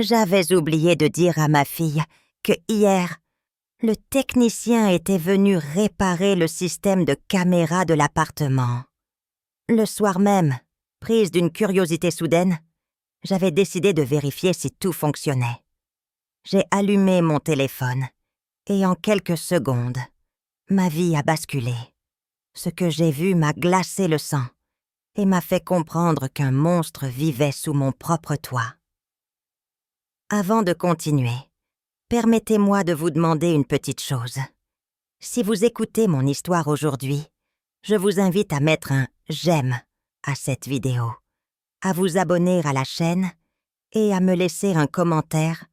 J'avais oublié de dire à ma fille que hier, le technicien était venu réparer le système de caméra de l'appartement. Le soir même, prise d'une curiosité soudaine, j'avais décidé de vérifier si tout fonctionnait. J'ai allumé mon téléphone et en quelques secondes, ma vie a basculé. Ce que j'ai vu m'a glacé le sang et m'a fait comprendre qu'un monstre vivait sous mon propre toit. Avant de continuer, permettez-moi de vous demander une petite chose. Si vous écoutez mon histoire aujourd'hui, je vous invite à mettre un « j'aime » à cette vidéo, à vous abonner à la chaîne et à me laisser un commentaire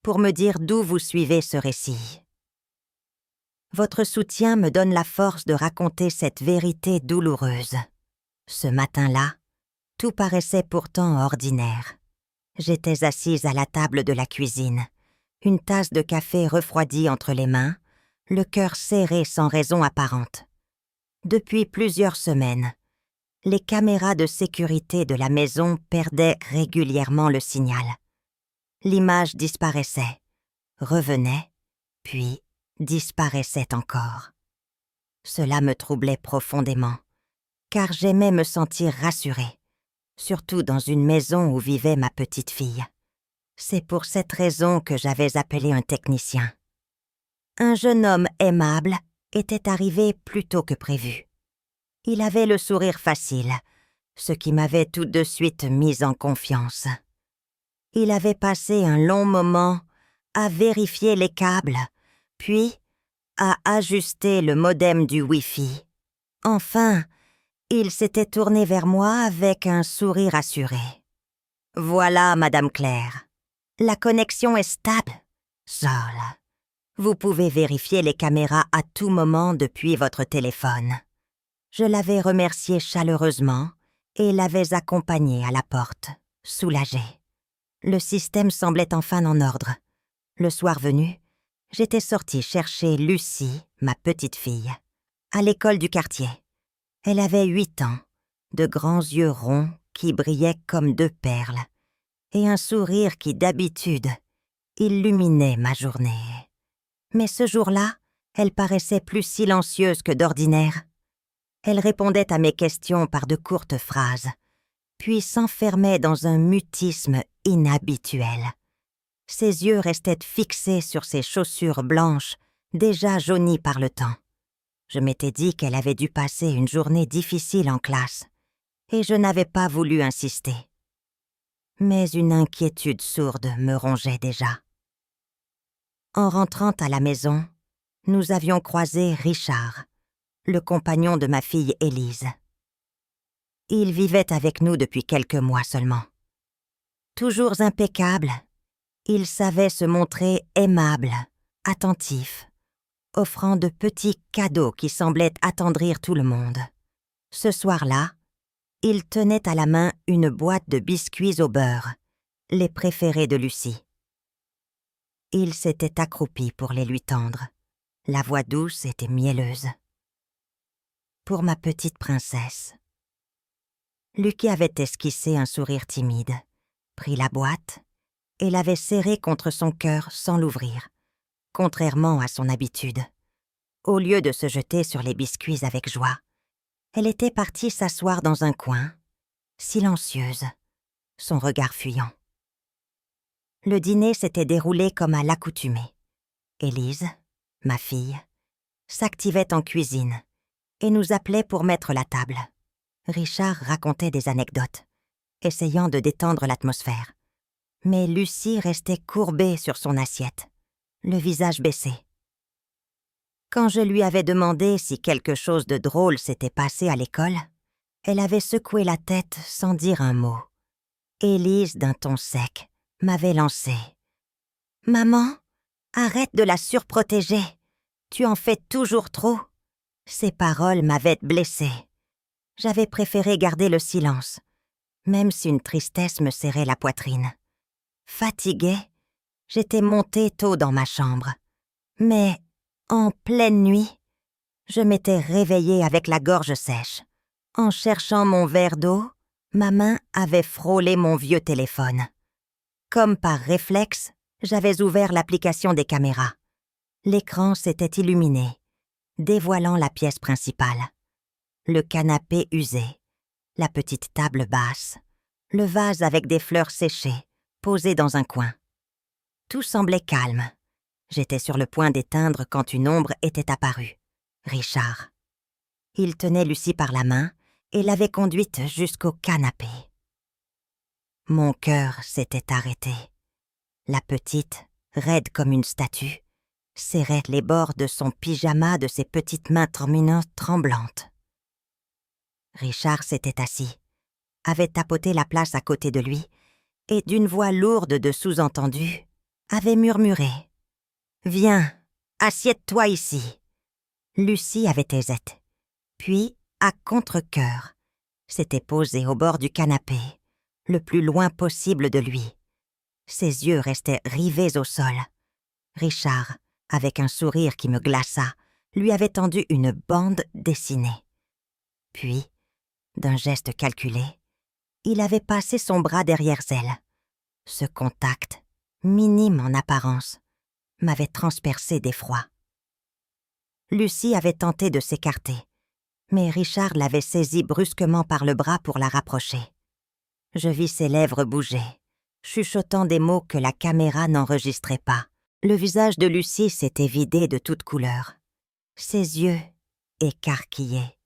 pour me dire d'où vous suivez ce récit. Votre soutien me donne la force de raconter cette vérité douloureuse. Ce matin-là, tout paraissait pourtant ordinaire. J'étais assise à la table de la cuisine, une tasse de café refroidie entre les mains, le cœur serré sans raison apparente. Depuis plusieurs semaines, les caméras de sécurité de la maison perdaient régulièrement le signal. L'image disparaissait, revenait, puis disparaissait encore. Cela me troublait profondément, car j'aimais me sentir rassurée, surtout dans une maison où vivait ma petite fille. C'est pour cette raison que j'avais appelé un technicien. Un jeune homme aimable était arrivé plus tôt que prévu. Il avait le sourire facile, ce qui m'avait tout de suite mise en confiance. Il avait passé un long moment à vérifier les câbles, puis à ajuster le modem du Wi-Fi. Enfin, il s'était tourné vers moi avec un sourire assuré. « Voilà, Madame Claire. La connexion est stable. Sol. Vous pouvez vérifier les caméras à tout moment depuis votre téléphone. » Je l'avais remercié chaleureusement et l'avais accompagné à la porte, soulagée. Le système semblait enfin en ordre. Le soir venu, j'étais sortie chercher Lucie, ma petite fille, à l'école du quartier. Elle avait 8 ans, de grands yeux ronds qui brillaient comme 2 perles, et un sourire qui, d'habitude, illuminait ma journée. Mais ce jour-là, elle paraissait plus silencieuse que d'ordinaire. Elle répondait à mes questions par de courtes phrases, puis s'enfermait dans un mutisme inhabituel. Ses yeux restaient fixés sur ses chaussures blanches, déjà jaunies par le temps. Je m'étais dit qu'elle avait dû passer une journée difficile en classe, et je n'avais pas voulu insister. Mais une inquiétude sourde me rongeait déjà. En rentrant à la maison, nous avions croisé Richard, le compagnon de ma fille Élise. Il vivait avec nous depuis quelques mois seulement. Toujours impeccable, il savait se montrer aimable, attentif, offrant de petits cadeaux qui semblaient attendrir tout le monde. Ce soir-là, il tenait à la main une boîte de biscuits au beurre, les préférés de Lucie. Il s'était accroupi pour les lui tendre. La voix douce était mielleuse. Pour ma petite princesse. Lucie avait esquissé un sourire timide, pris la boîte et l'avait serrée contre son cœur sans l'ouvrir, contrairement à son habitude. Au lieu de se jeter sur les biscuits avec joie, elle était partie s'asseoir dans un coin, silencieuse, son regard fuyant. Le dîner s'était déroulé comme à l'accoutumée. Élise, ma fille, s'activait en cuisine et nous appelait pour mettre la table. Richard racontait des anecdotes, essayant de détendre l'atmosphère. Mais Lucie restait courbée sur son assiette, le visage baissé. Quand je lui avais demandé si quelque chose de drôle s'était passé à l'école, elle avait secoué la tête sans dire un mot. Élise, d'un ton sec, m'avait lancé. « Maman, arrête de la surprotéger. Tu en fais toujours trop. » Ces paroles m'avaient blessée. J'avais préféré garder le silence, même si une tristesse me serrait la poitrine. Fatiguée, j'étais montée tôt dans ma chambre. Mais, en pleine nuit, je m'étais réveillée avec la gorge sèche. En cherchant mon verre d'eau, ma main avait frôlé mon vieux téléphone. Comme par réflexe, j'avais ouvert l'application des caméras. L'écran s'était illuminé, dévoilant la pièce principale. Le canapé usé, la petite table basse, le vase avec des fleurs séchées, posé dans un coin. Tout semblait calme. J'étais sur le point d'éteindre quand une ombre était apparue. Richard. Il tenait Lucie par la main et l'avait conduite jusqu'au canapé. Mon cœur s'était arrêté. La petite, raide comme une statue, serrait les bords de son pyjama de ses petites mains tremblantes. Richard s'était assis, avait tapoté la place à côté de lui et d'une voix lourde de sous-entendu, avait murmuré « Viens, assieds-toi ici !» Lucie avait aisette, puis, à contre-cœur, s'était posée au bord du canapé, le plus loin possible de lui. Ses yeux restaient rivés au sol. Richard, avec un sourire qui me glaça, lui avait tendu une bande dessinée. Puis, d'un geste calculé, il avait passé son bras derrière elle. Ce contact, minime en apparence, m'avait transpercé d'effroi. Lucie avait tenté de s'écarter, mais Richard l'avait saisie brusquement par le bras pour la rapprocher. Je vis ses lèvres bouger, chuchotant des mots que la caméra n'enregistrait pas. Le visage de Lucie s'était vidé de toute couleur. Ses yeux, écarquillés,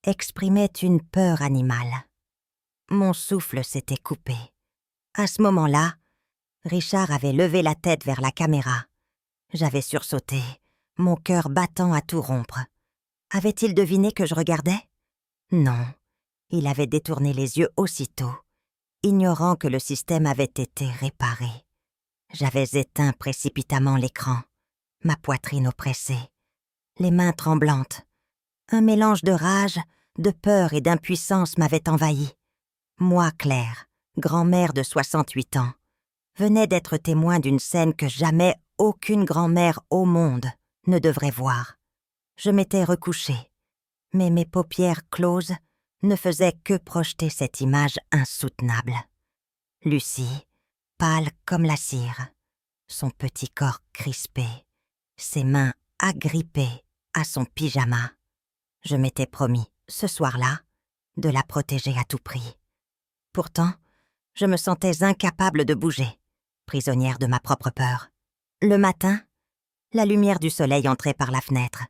exprimaient une peur animale. Mon souffle s'était coupé. À ce moment-là, Richard avait levé la tête vers la caméra. J'avais sursauté, mon cœur battant à tout rompre. Avait-il deviné que je regardais? Non, il avait détourné les yeux aussitôt, ignorant que le système avait été réparé. J'avais éteint précipitamment l'écran, ma poitrine oppressée, les mains tremblantes. Un mélange de rage, de peur et d'impuissance m'avait envahi. Moi, Claire, grand-mère de 68 ans, venais d'être témoin d'une scène que jamais aucune grand-mère au monde ne devrait voir. Je m'étais recouchée, mais mes paupières closes ne faisaient que projeter cette image insoutenable. Lucie, pâle comme la cire, son petit corps crispé, ses mains agrippées à son pyjama. Je m'étais promis, ce soir-là, de la protéger à tout prix. Pourtant, je me sentais incapable de bouger, prisonnière de ma propre peur. Le matin, la lumière du soleil entrait par la fenêtre,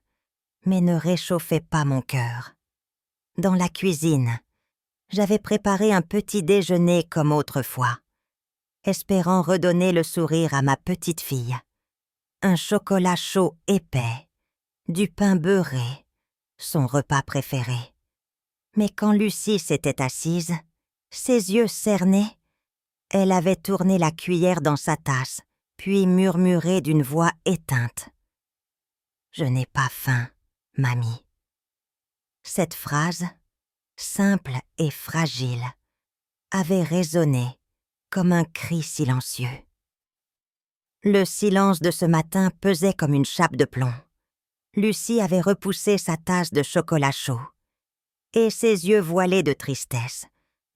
mais ne réchauffait pas mon cœur. Dans la cuisine, j'avais préparé un petit déjeuner comme autrefois, espérant redonner le sourire à ma petite fille. Un chocolat chaud épais, du pain beurré, son repas préféré. Mais quand Lucie s'était assise, ses yeux cernés, elle avait tourné la cuillère dans sa tasse, puis murmuré d'une voix éteinte. « Je n'ai pas faim, mamie. » Cette phrase, simple et fragile, avait résonné comme un cri silencieux. Le silence de ce matin pesait comme une chape de plomb. Lucie avait repoussé sa tasse de chocolat chaud, et ses yeux voilés de tristesse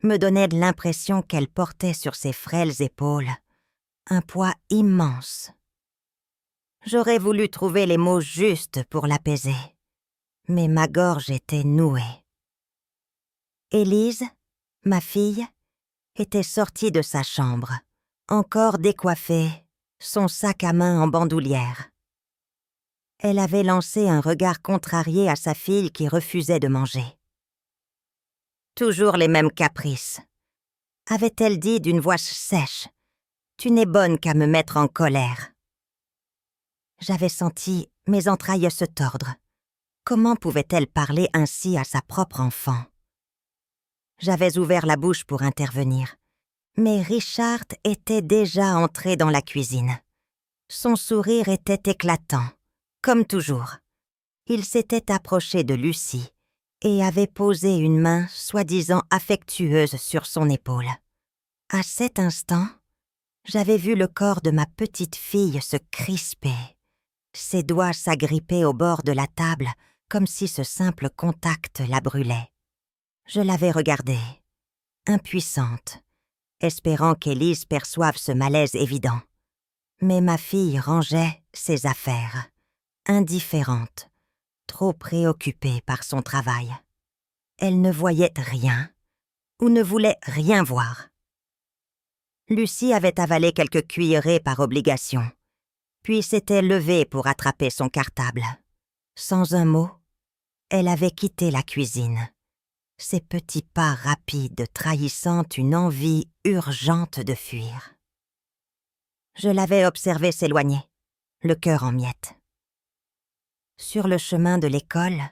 me donnaient l'impression qu'elle portait sur ses frêles épaules un poids immense. J'aurais voulu trouver les mots justes pour l'apaiser, mais ma gorge était nouée. Élise, ma fille, était sortie de sa chambre, encore décoiffée, son sac à main en bandoulière. Elle avait lancé un regard contrarié à sa fille qui refusait de manger. « Toujours les mêmes caprices », avait-elle dit d'une voix sèche. « Tu n'es bonne qu'à me mettre en colère. » J'avais senti mes entrailles se tordre. Comment pouvait-elle parler ainsi à sa propre enfant? J'avais ouvert la bouche pour intervenir, mais Richard était déjà entré dans la cuisine. Son sourire était éclatant, comme toujours. Il s'était approché de Lucie et avait posé une main soi-disant affectueuse sur son épaule. À cet instant, j'avais vu le corps de ma petite fille se crisper, ses doigts s'agripper au bord de la table comme si ce simple contact la brûlait. Je l'avais regardée, impuissante, espérant qu'Élise perçoive ce malaise évident. Mais ma fille rangeait ses affaires, indifférente, trop préoccupée par son travail. Elle ne voyait rien ou ne voulait rien voir. Lucie avait avalé quelques cuillerées par obligation, puis s'était levée pour attraper son cartable. Sans un mot, elle avait quitté la cuisine, ses petits pas rapides trahissant une envie urgente de fuir. Je l'avais observée s'éloigner, le cœur en miettes. Sur le chemin de l'école,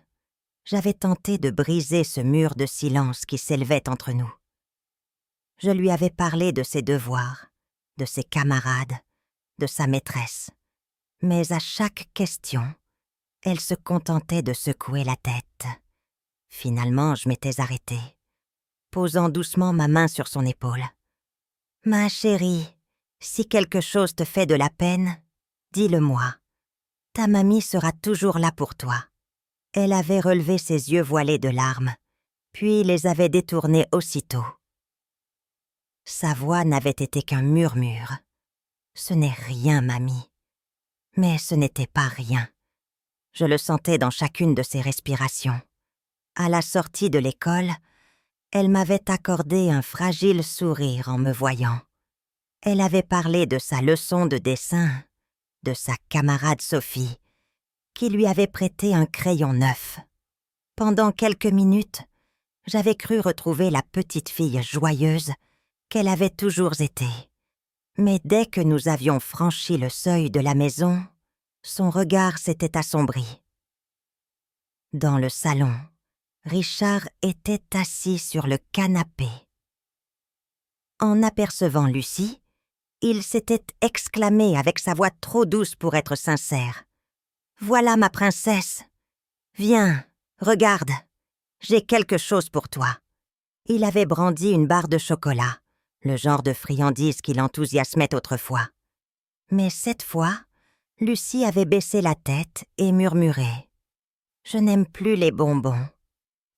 j'avais tenté de briser ce mur de silence qui s'élevait entre nous. Je lui avais parlé de ses devoirs, de ses camarades, de sa maîtresse. Mais à chaque question, elle se contentait de secouer la tête. Finalement, je m'étais arrêtée, posant doucement ma main sur son épaule. « Ma chérie, si quelque chose te fait de la peine, dis-le-moi. Ta mamie sera toujours là pour toi. » Elle avait relevé ses yeux voilés de larmes, puis les avait détournés aussitôt. Sa voix n'avait été qu'un murmure. « Ce n'est rien, mamie. » Mais ce n'était pas rien. Je le sentais dans chacune de ses respirations. À la sortie de l'école, elle m'avait accordé un fragile sourire en me voyant. Elle avait parlé de sa leçon de dessin, de sa camarade Sophie, qui lui avait prêté un crayon neuf. Pendant quelques minutes, j'avais cru retrouver la petite fille joyeuse qu'elle avait toujours été. Mais dès que nous avions franchi le seuil de la maison, son regard s'était assombri. Dans le salon, Richard était assis sur le canapé. En apercevant Lucie, il s'était exclamé avec sa voix trop douce pour être sincère. « Voilà ma princesse. Viens, regarde, j'ai quelque chose pour toi. » Il avait brandi une barre de chocolat, le genre de friandise qui l'enthousiasmait autrefois. Mais cette fois, Lucie avait baissé la tête et murmuré « Je n'aime plus les bonbons. »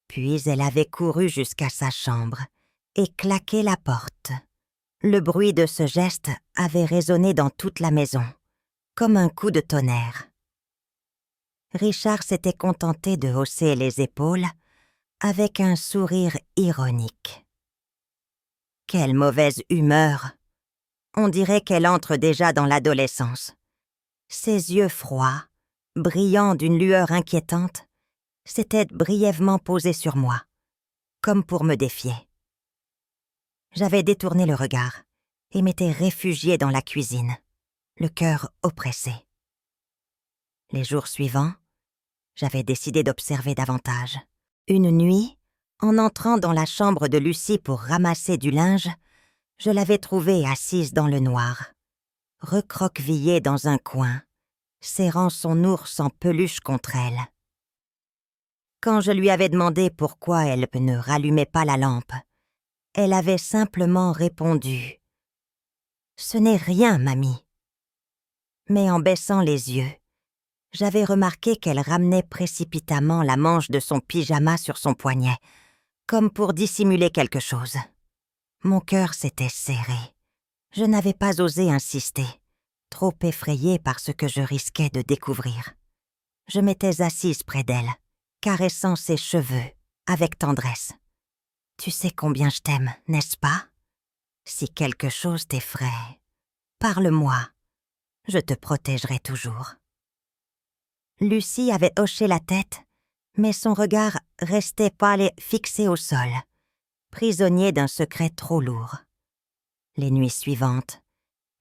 Puis elle avait couru jusqu'à sa chambre et claqué la porte. Le bruit de ce geste avait résonné dans toute la maison, comme un coup de tonnerre. Richard s'était contenté de hausser les épaules avec un sourire ironique. Quelle mauvaise humeur! On dirait qu'elle entre déjà dans l'adolescence. Ses yeux froids, brillants d'une lueur inquiétante, s'étaient brièvement posés sur moi, comme pour me défier. J'avais détourné le regard et m'étais réfugiée dans la cuisine, le cœur oppressé. Les jours suivants, j'avais décidé d'observer davantage. Une nuit, en entrant dans la chambre de Lucie pour ramasser du linge, je l'avais trouvée assise dans le noir, recroquevillée dans un coin, serrant son ours en peluche contre elle. Quand je lui avais demandé pourquoi elle ne rallumait pas la lampe, elle avait simplement répondu « Ce n'est rien, mamie. » Mais en baissant les yeux, j'avais remarqué qu'elle ramenait précipitamment la manche de son pyjama sur son poignet, comme pour dissimuler quelque chose. Mon cœur s'était serré. Je n'avais pas osé insister, trop effrayée par ce que je risquais de découvrir. Je m'étais assise près d'elle, caressant ses cheveux avec tendresse. « Tu sais combien je t'aime, n'est-ce pas? Si quelque chose t'effraie, parle-moi, je te protégerai toujours. » Lucie avait hoché la tête, mais son regard restait pâle et fixé au sol, prisonnier d'un secret trop lourd. Les nuits suivantes,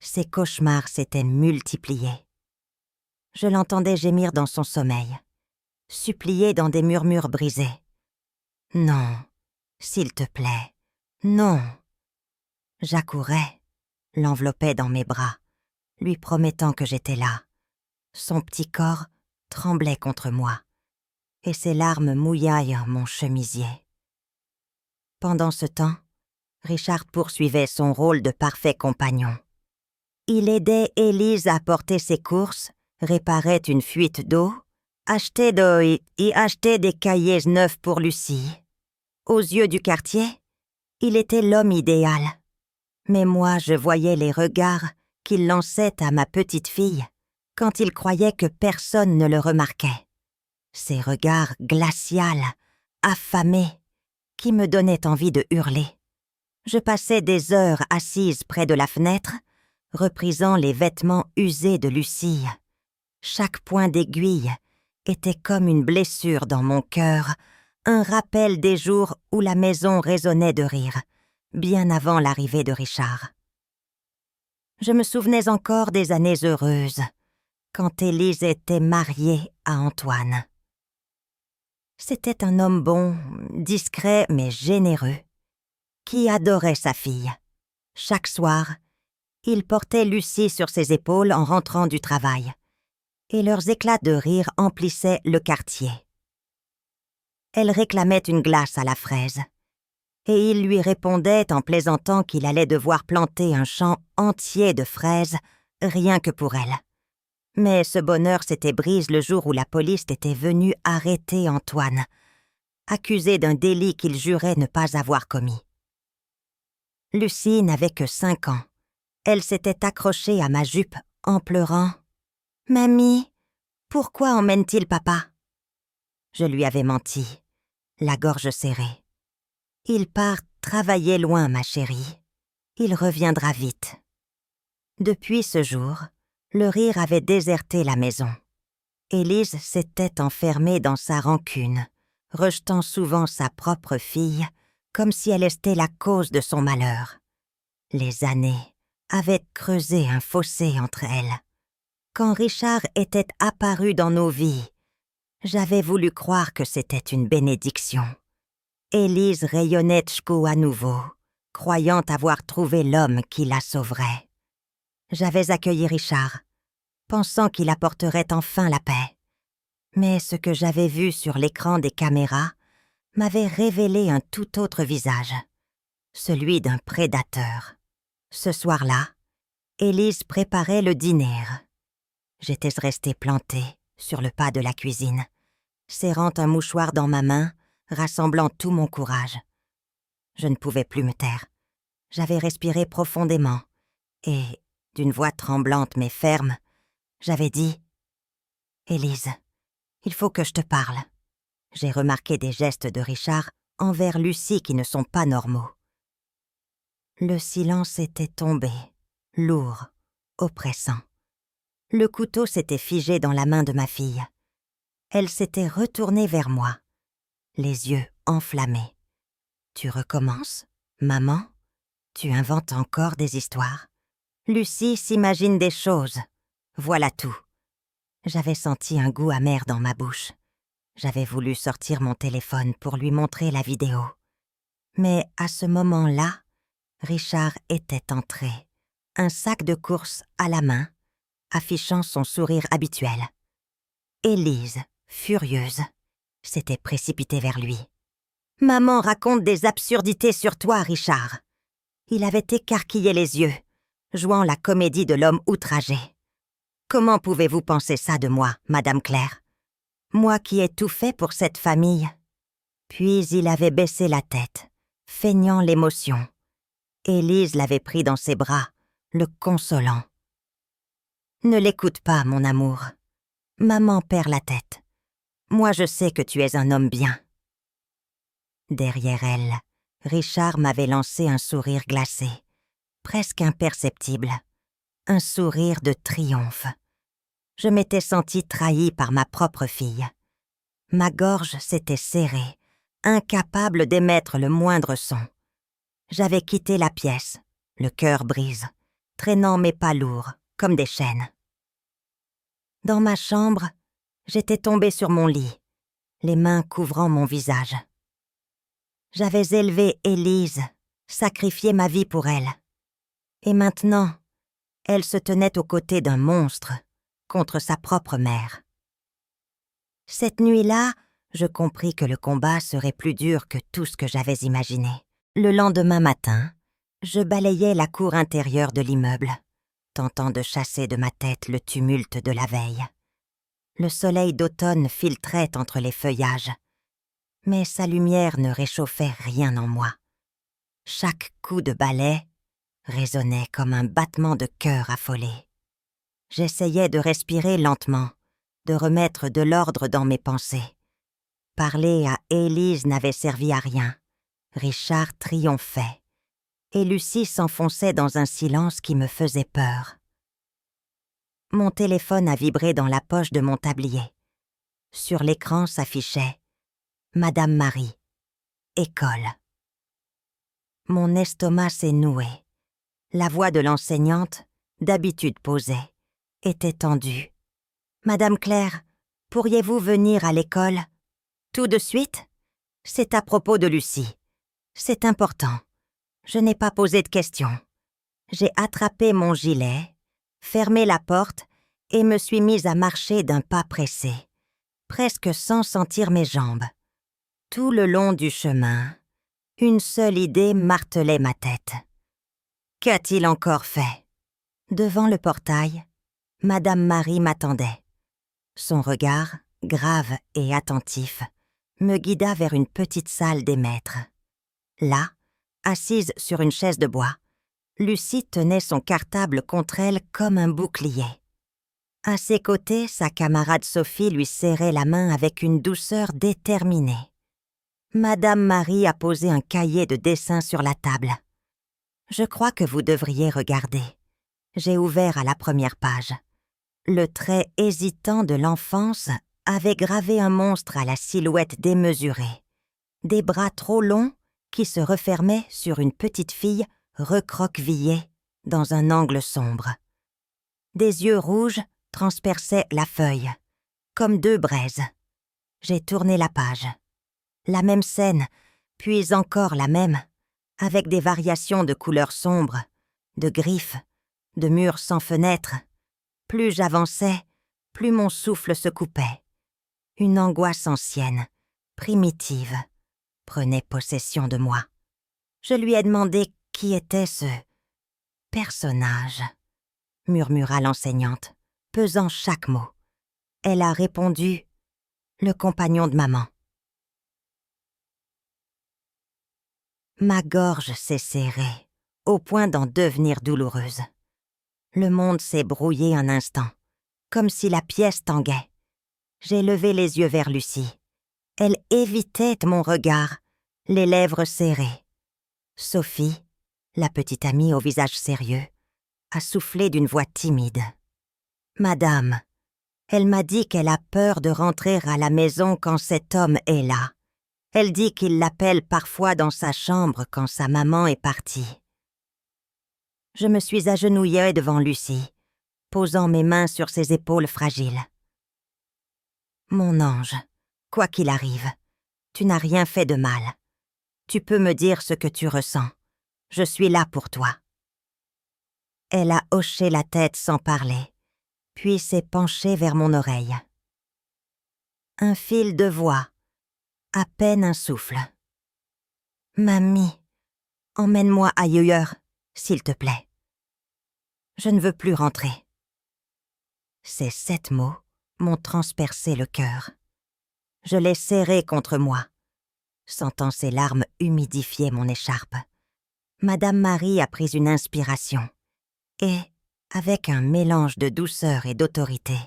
ses cauchemars s'étaient multipliés. Je l'entendais gémir dans son sommeil, supplier dans des murmures brisés. « Non, s'il te plaît, non !» J'accourais, l'enveloppais dans mes bras, lui promettant que j'étais là. Son petit corps tremblait contre moi, et ses larmes mouillaient mon chemisier. Pendant ce temps, Richard poursuivait son rôle de parfait compagnon. Il aidait Élise à porter ses courses, réparait une fuite d'eau, achetait des cahiers neufs pour Lucie. Aux yeux du quartier, il était l'homme idéal. Mais moi, je voyais les regards qu'il lançait à ma petite fille quand il croyait que personne ne le remarquait. Ces regards glacials, affamés, qui me donnaient envie de hurler. Je passais des heures assise près de la fenêtre, reprisant les vêtements usés de Lucie. Chaque point d'aiguille était comme une blessure dans mon cœur, un rappel des jours où la maison résonnait de rire, bien avant l'arrivée de Richard. Je me souvenais encore des années heureuses, quand Élise était mariée à Antoine. C'était un homme bon, discret mais généreux, qui adorait sa fille. Chaque soir, il portait Lucie sur ses épaules en rentrant du travail, et leurs éclats de rire emplissaient le quartier. Elle réclamait une glace à la fraise, et il lui répondait en plaisantant qu'il allait devoir planter un champ entier de fraises, rien que pour elle. Mais ce bonheur s'était brisé le jour où la police était venue arrêter Antoine, accusé d'un délit qu'il jurait ne pas avoir commis. Lucie n'avait que 5 ans. Elle s'était accrochée à ma jupe en pleurant. « Mamie, pourquoi emmène-t-il papa ?» Je lui avais menti, la gorge serrée. « Il part travailler loin, ma chérie. Il reviendra vite. » Depuis ce jour, le rire avait déserté la maison. Élise s'était enfermée dans sa rancune, rejetant souvent sa propre fille, comme si elle était la cause de son malheur. Les années avaient creusé un fossé entre elles. Quand Richard était apparu dans nos vies, j'avais voulu croire que c'était une bénédiction. Élise rayonnait Tchkou à nouveau, croyant avoir trouvé l'homme qui la sauverait. J'avais accueilli Richard, pensant qu'il apporterait enfin la paix. Mais ce que j'avais vu sur l'écran des caméras m'avait révélé un tout autre visage, celui d'un prédateur. Ce soir-là, Élise préparait le dîner. J'étais restée plantée sur le pas de la cuisine, serrant un mouchoir dans ma main, rassemblant tout mon courage. Je ne pouvais plus me taire. J'avais respiré profondément et, d'une voix tremblante mais ferme, j'avais dit « Élise, il faut que je te parle. » J'ai remarqué des gestes de Richard envers Lucie qui ne sont pas normaux. Le silence était tombé, lourd, oppressant. Le couteau s'était figé dans la main de ma fille. Elle s'était retournée vers moi, les yeux enflammés. « Tu recommences, maman? Tu inventes encore des histoires? Lucie s'imagine des choses. Voilà tout. » J'avais senti un goût amer dans ma bouche. J'avais voulu sortir mon téléphone pour lui montrer la vidéo. Mais à ce moment-là, Richard était entré, un sac de course à la main, affichant son sourire habituel. Élise, furieuse, s'était précipitée vers lui. « Maman raconte des absurdités sur toi, Richard. » Il avait écarquillé les yeux, jouant la comédie de l'homme outragé. « Comment pouvez-vous penser ça de moi, Madame Claire? Moi qui ai tout fait pour cette famille. » Puis il avait baissé la tête, feignant l'émotion. Élise l'avait pris dans ses bras, le consolant. « Ne l'écoute pas, mon amour. Maman perd la tête. Moi, je sais que tu es un homme bien. » Derrière elle, Richard m'avait lancé un sourire glacé, presque imperceptible, un sourire de triomphe. Je m'étais sentie trahie par ma propre fille. Ma gorge s'était serrée, incapable d'émettre le moindre son. J'avais quitté la pièce, le cœur brise, traînant mes pas lourds, comme des chaînes. Dans ma chambre, j'étais tombée sur mon lit, les mains couvrant mon visage. J'avais élevé Élise, sacrifié ma vie pour elle. Et maintenant, elle se tenait aux côtés d'un monstre, contre sa propre mère. Cette nuit-là, je compris que le combat serait plus dur que tout ce que j'avais imaginé. Le lendemain matin, je balayais la cour intérieure de l'immeuble, tentant de chasser de ma tête le tumulte de la veille. Le soleil d'automne filtrait entre les feuillages, mais sa lumière ne réchauffait rien en moi. Chaque coup de balai résonnait comme un battement de cœur affolé. J'essayais de respirer lentement, de remettre de l'ordre dans mes pensées. Parler à Élise n'avait servi à rien. Richard triomphait. Et Lucie s'enfonçait dans un silence qui me faisait peur. Mon téléphone a vibré dans la poche de mon tablier. Sur l'écran s'affichait « Madame Marie, école ». Mon estomac s'est noué. La voix de l'enseignante, d'habitude posée, était tendue. « Madame Claire, pourriez-vous venir à l'école ? Tout de suite ? C'est à propos de Lucie. C'est important. Je n'ai pas posé de questions. » J'ai attrapé mon gilet, fermé la porte et me suis mise à marcher d'un pas pressé, presque sans sentir mes jambes. Tout le long du chemin, une seule idée martelait ma tête. Qu'a-t-il encore fait ? Devant le portail, Madame Marie m'attendait. Son regard, grave et attentif, me guida vers une petite salle des maîtres. Là, assise sur une chaise de bois, Lucie tenait son cartable contre elle comme un bouclier. À ses côtés, sa camarade Sophie lui serrait la main avec une douceur déterminée. Madame Marie a posé un cahier de dessin sur la table. Je crois que vous devriez regarder. J'ai ouvert à la première page. Le trait hésitant de l'enfance avait gravé un monstre à la silhouette démesurée. Des bras trop longs qui se refermaient sur une petite fille recroquevillée dans un angle sombre. Des yeux rouges transperçaient la feuille, comme deux braises. J'ai tourné la page. La même scène, puis encore la même, avec des variations de couleurs sombres, de griffes, de murs sans fenêtres. Plus j'avançais, plus mon souffle se coupait. Une angoisse ancienne, primitive, prenait possession de moi. Je lui ai demandé qui était ce personnage, murmura l'enseignante, pesant chaque mot. Elle a répondu « le compagnon de maman ». Ma gorge s'est serrée, au point d'en devenir douloureuse. Le monde s'est brouillé un instant, comme si la pièce tanguait. J'ai levé les yeux vers Lucie. Elle évitait mon regard, les lèvres serrées. Sophie, la petite amie au visage sérieux, a soufflé d'une voix timide. « Madame, elle m'a dit qu'elle a peur de rentrer à la maison quand cet homme est là. Elle dit qu'il l'appelle parfois dans sa chambre quand sa maman est partie. » Je me suis agenouillée devant Lucie, posant mes mains sur ses épaules fragiles. « Mon ange, quoi qu'il arrive, tu n'as rien fait de mal. Tu peux me dire ce que tu ressens. Je suis là pour toi. » Elle a hoché la tête sans parler, puis s'est penchée vers mon oreille. Un fil de voix, à peine un souffle. « Mamie, emmène-moi ailleurs, s'il te plaît. Je ne veux plus rentrer. » Ces 7 mots m'ont transpercé le cœur. Je l'ai serré contre moi. Sentant ses larmes humidifier mon écharpe, Madame Marie a pris une inspiration et, avec un mélange de douceur et d'autorité,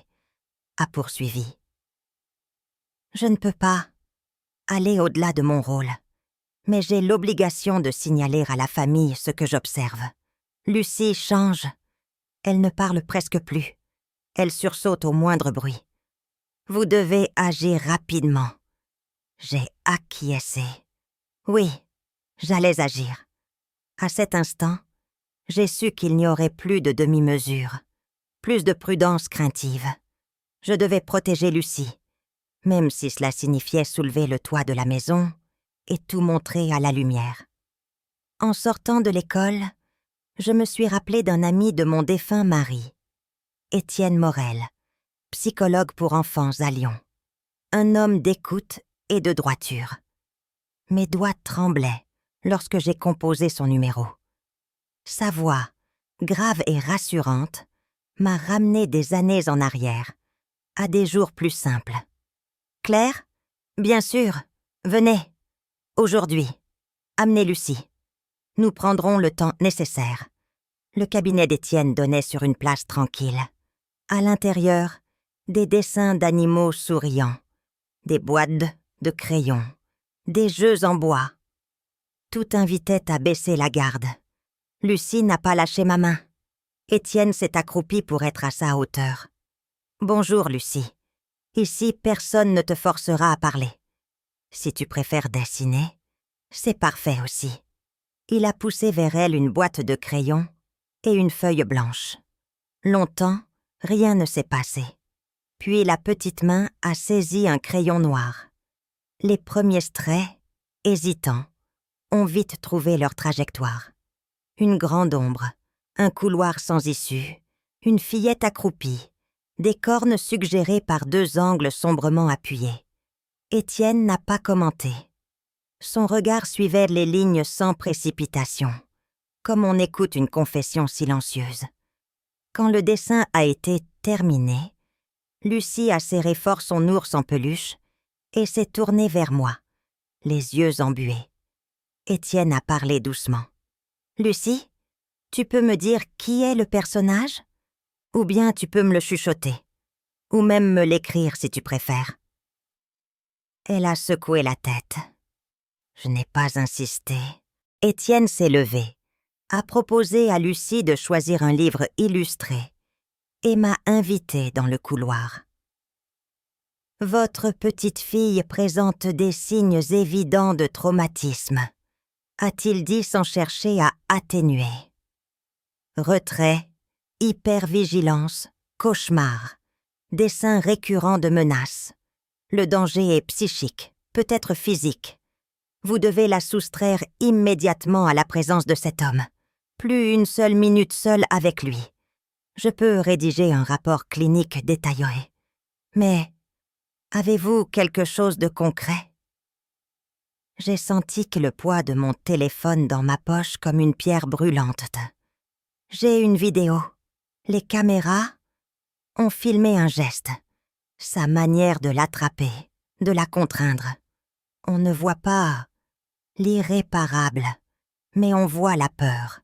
a poursuivi. « Je ne peux pas aller au-delà de mon rôle, mais j'ai l'obligation de signaler à la famille ce que j'observe. Lucie change. Elle ne parle presque plus. Elle sursaute au moindre bruit. Vous devez agir rapidement. » J'ai acquiescé. Oui, j'allais agir. À cet instant, j'ai su qu'il n'y aurait plus de demi-mesure, plus de prudence craintive. Je devais protéger Lucie, même si cela signifiait soulever le toit de la maison et tout montrer à la lumière. En sortant de l'école, je me suis rappelé d'un ami de mon défunt mari, Étienne Morel, psychologue pour enfants à Lyon. Un homme d'écoute et de droiture. Mes doigts tremblaient lorsque j'ai composé son numéro. Sa voix, grave et rassurante, m'a ramené des années en arrière, à des jours plus simples. « Claire ? Bien sûr, venez. Aujourd'hui, amenez Lucie. Nous prendrons le temps nécessaire. Le cabinet d'Étienne donnait sur une place tranquille. À l'intérieur, des dessins d'animaux souriants, des boîtes de crayons, des jeux en bois. Tout invitait à baisser la garde. Lucie n'a pas lâché ma main. Étienne s'est accroupi pour être à sa hauteur. « Bonjour, Lucie. Ici, personne ne te forcera à parler. Si tu préfères dessiner, c'est parfait aussi. » Il a poussé vers elle une boîte de crayons et une feuille blanche. Longtemps, rien ne s'est passé. Puis la petite main a saisi un crayon noir. Les premiers traits, hésitants, ont vite trouvé leur trajectoire. Une grande ombre, un couloir sans issue, une fillette accroupie, des cornes suggérées par deux angles sombrement appuyés. Étienne n'a pas commenté. Son regard suivait les lignes sans précipitation, comme on écoute une confession silencieuse. Quand le dessin a été terminé, Lucie a serré fort son ours en peluche et s'est tournée vers moi, les yeux embués. Étienne a parlé doucement. « Lucie, tu peux me dire qui est le personnage ? Ou bien tu peux me le chuchoter, ou même me l'écrire si tu préfères. » Elle a secoué la tête. Je n'ai pas insisté. Étienne s'est levé, a proposé à Lucie de choisir un livre illustré et m'a invitée dans le couloir. « Votre petite fille présente des signes évidents de traumatisme, » a-t-il dit sans chercher à atténuer. Retrait, hypervigilance, cauchemar, dessin récurrent de menaces. Le danger est psychique, peut-être physique. Vous devez la soustraire immédiatement à la présence de cet homme. Plus une seule minute seule avec lui. Je peux rédiger un rapport clinique détaillé. Mais avez-vous quelque chose de concret ? J'ai senti que le poids de mon téléphone dans ma poche comme une pierre brûlante. J'ai une vidéo. Les caméras ont filmé un geste. Sa manière de l'attraper, de la contraindre. On ne voit pas l'irréparable, mais on voit la peur.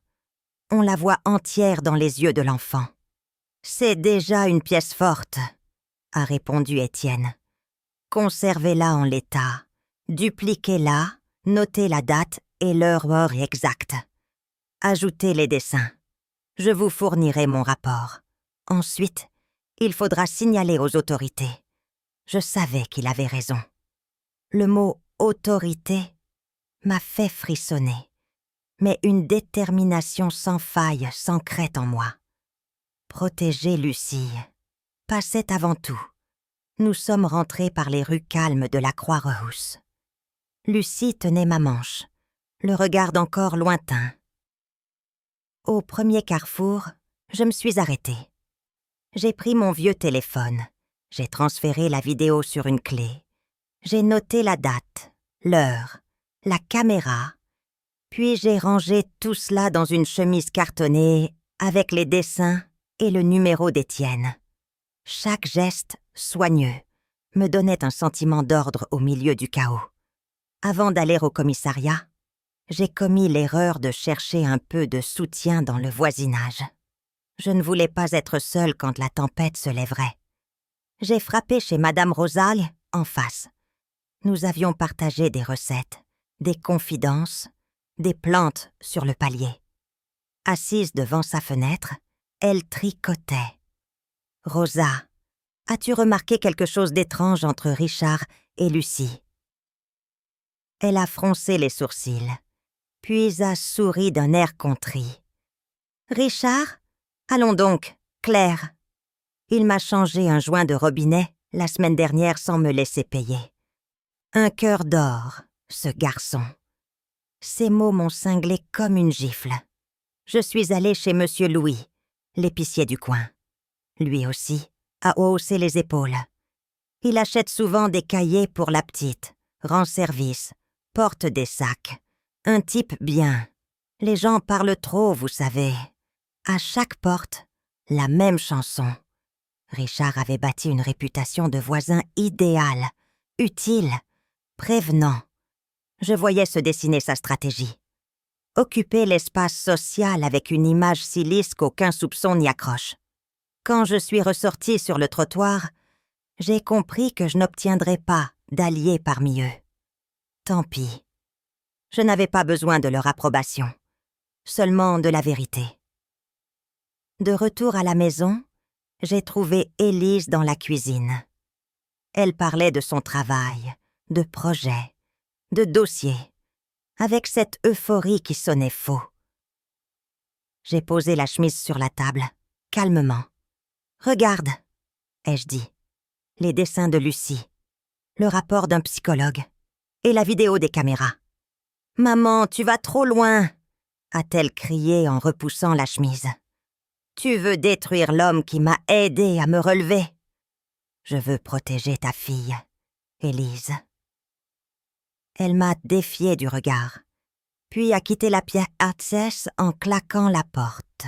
On la voit entière dans les yeux de l'enfant. « C'est déjà une pièce forte, » a répondu Étienne. « Conservez-la en l'état, dupliquez-la, notez la date et l'heure exacte. Ajoutez les dessins. Je vous fournirai mon rapport. Ensuite, il faudra signaler aux autorités. » Je savais qu'il avait raison. Le mot « autorité » m'a fait frissonner, mais une détermination sans faille s'ancrait en moi. Protéger Lucie passait avant tout. Nous sommes rentrés par les rues calmes de la Croix-Rousse. Lucie tenait ma manche, le regard encore lointain. Au premier carrefour, je me suis arrêtée. J'ai pris mon vieux téléphone. J'ai transféré la vidéo sur une clé. J'ai noté la date, l'heure, la caméra. Puis j'ai rangé tout cela dans une chemise cartonnée avec les dessins et le numéro d'Étienne. Chaque geste, soigneux, me donnait un sentiment d'ordre au milieu du chaos. Avant d'aller au commissariat, j'ai commis l'erreur de chercher un peu de soutien dans le voisinage. Je ne voulais pas être seule quand la tempête se lèverait. J'ai frappé chez Madame Rosaille, en face. Nous avions partagé des recettes, des confidences, des plantes sur le palier. Assise devant sa fenêtre, elle tricotait. « Rosa, as-tu remarqué quelque chose d'étrange entre Richard et Lucie ?» Elle a froncé les sourcils, puis a souri d'un air contrit. « Richard ? Allons donc, Claire. Il m'a changé un joint de robinet la semaine dernière sans me laisser payer. Un cœur d'or, ce garçon. » Ces mots m'ont cinglé comme une gifle. Je suis allée chez Monsieur Louis, l'épicier du coin. Lui aussi a haussé les épaules. Il achète souvent des cahiers pour la petite, rend service, porte des sacs. Un type bien. Les gens parlent trop, vous savez. À chaque porte, la même chanson. Richard avait bâti une réputation de voisin idéal, utile, prévenant. Je voyais se dessiner sa stratégie. occuper l'espace social avec une image si lisse qu'aucun soupçon n'y accroche. Quand je suis ressortie sur le trottoir, j'ai compris que je n'obtiendrais pas d'alliés parmi eux. Tant pis. Je n'avais pas besoin de leur approbation, seulement de la vérité. De retour à la maison, j'ai trouvé Élise dans la cuisine. Elle parlait de son travail, de projets, de dossiers, avec cette euphorie qui sonnait faux. J'ai posé la chemise sur la table, calmement. « Regarde, » ai-je dit, les dessins de Lucie, le rapport d'un psychologue et la vidéo des caméras. « Maman, tu vas trop loin !» a-t-elle crié en repoussant la chemise. « Tu veux détruire l'homme qui m'a aidé à me relever. Je veux protéger ta fille, Élise. » Elle m'a défié du regard, puis a quitté la pièce en claquant la porte.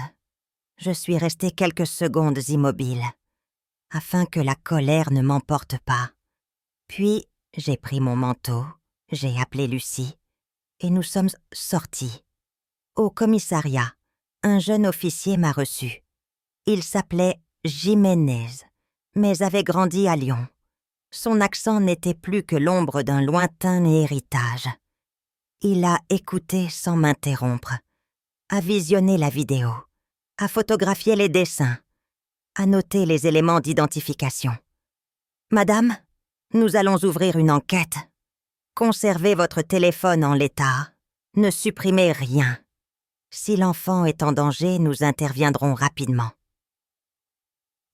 Je suis restée quelques secondes immobile, afin que la colère ne m'emporte pas. Puis, j'ai pris mon manteau, j'ai appelé Lucie, et nous sommes sortis. Au commissariat, un jeune officier m'a reçu. Il s'appelait Jiménez, mais avait grandi à Lyon. Son accent n'était plus que l'ombre d'un lointain héritage. Il a écouté sans m'interrompre, a visionné la vidéo, a photographié les dessins, a noté les éléments d'identification. « Madame, nous allons ouvrir une enquête. Conservez votre téléphone en l'état. Ne supprimez rien. Si l'enfant est en danger, nous interviendrons rapidement. »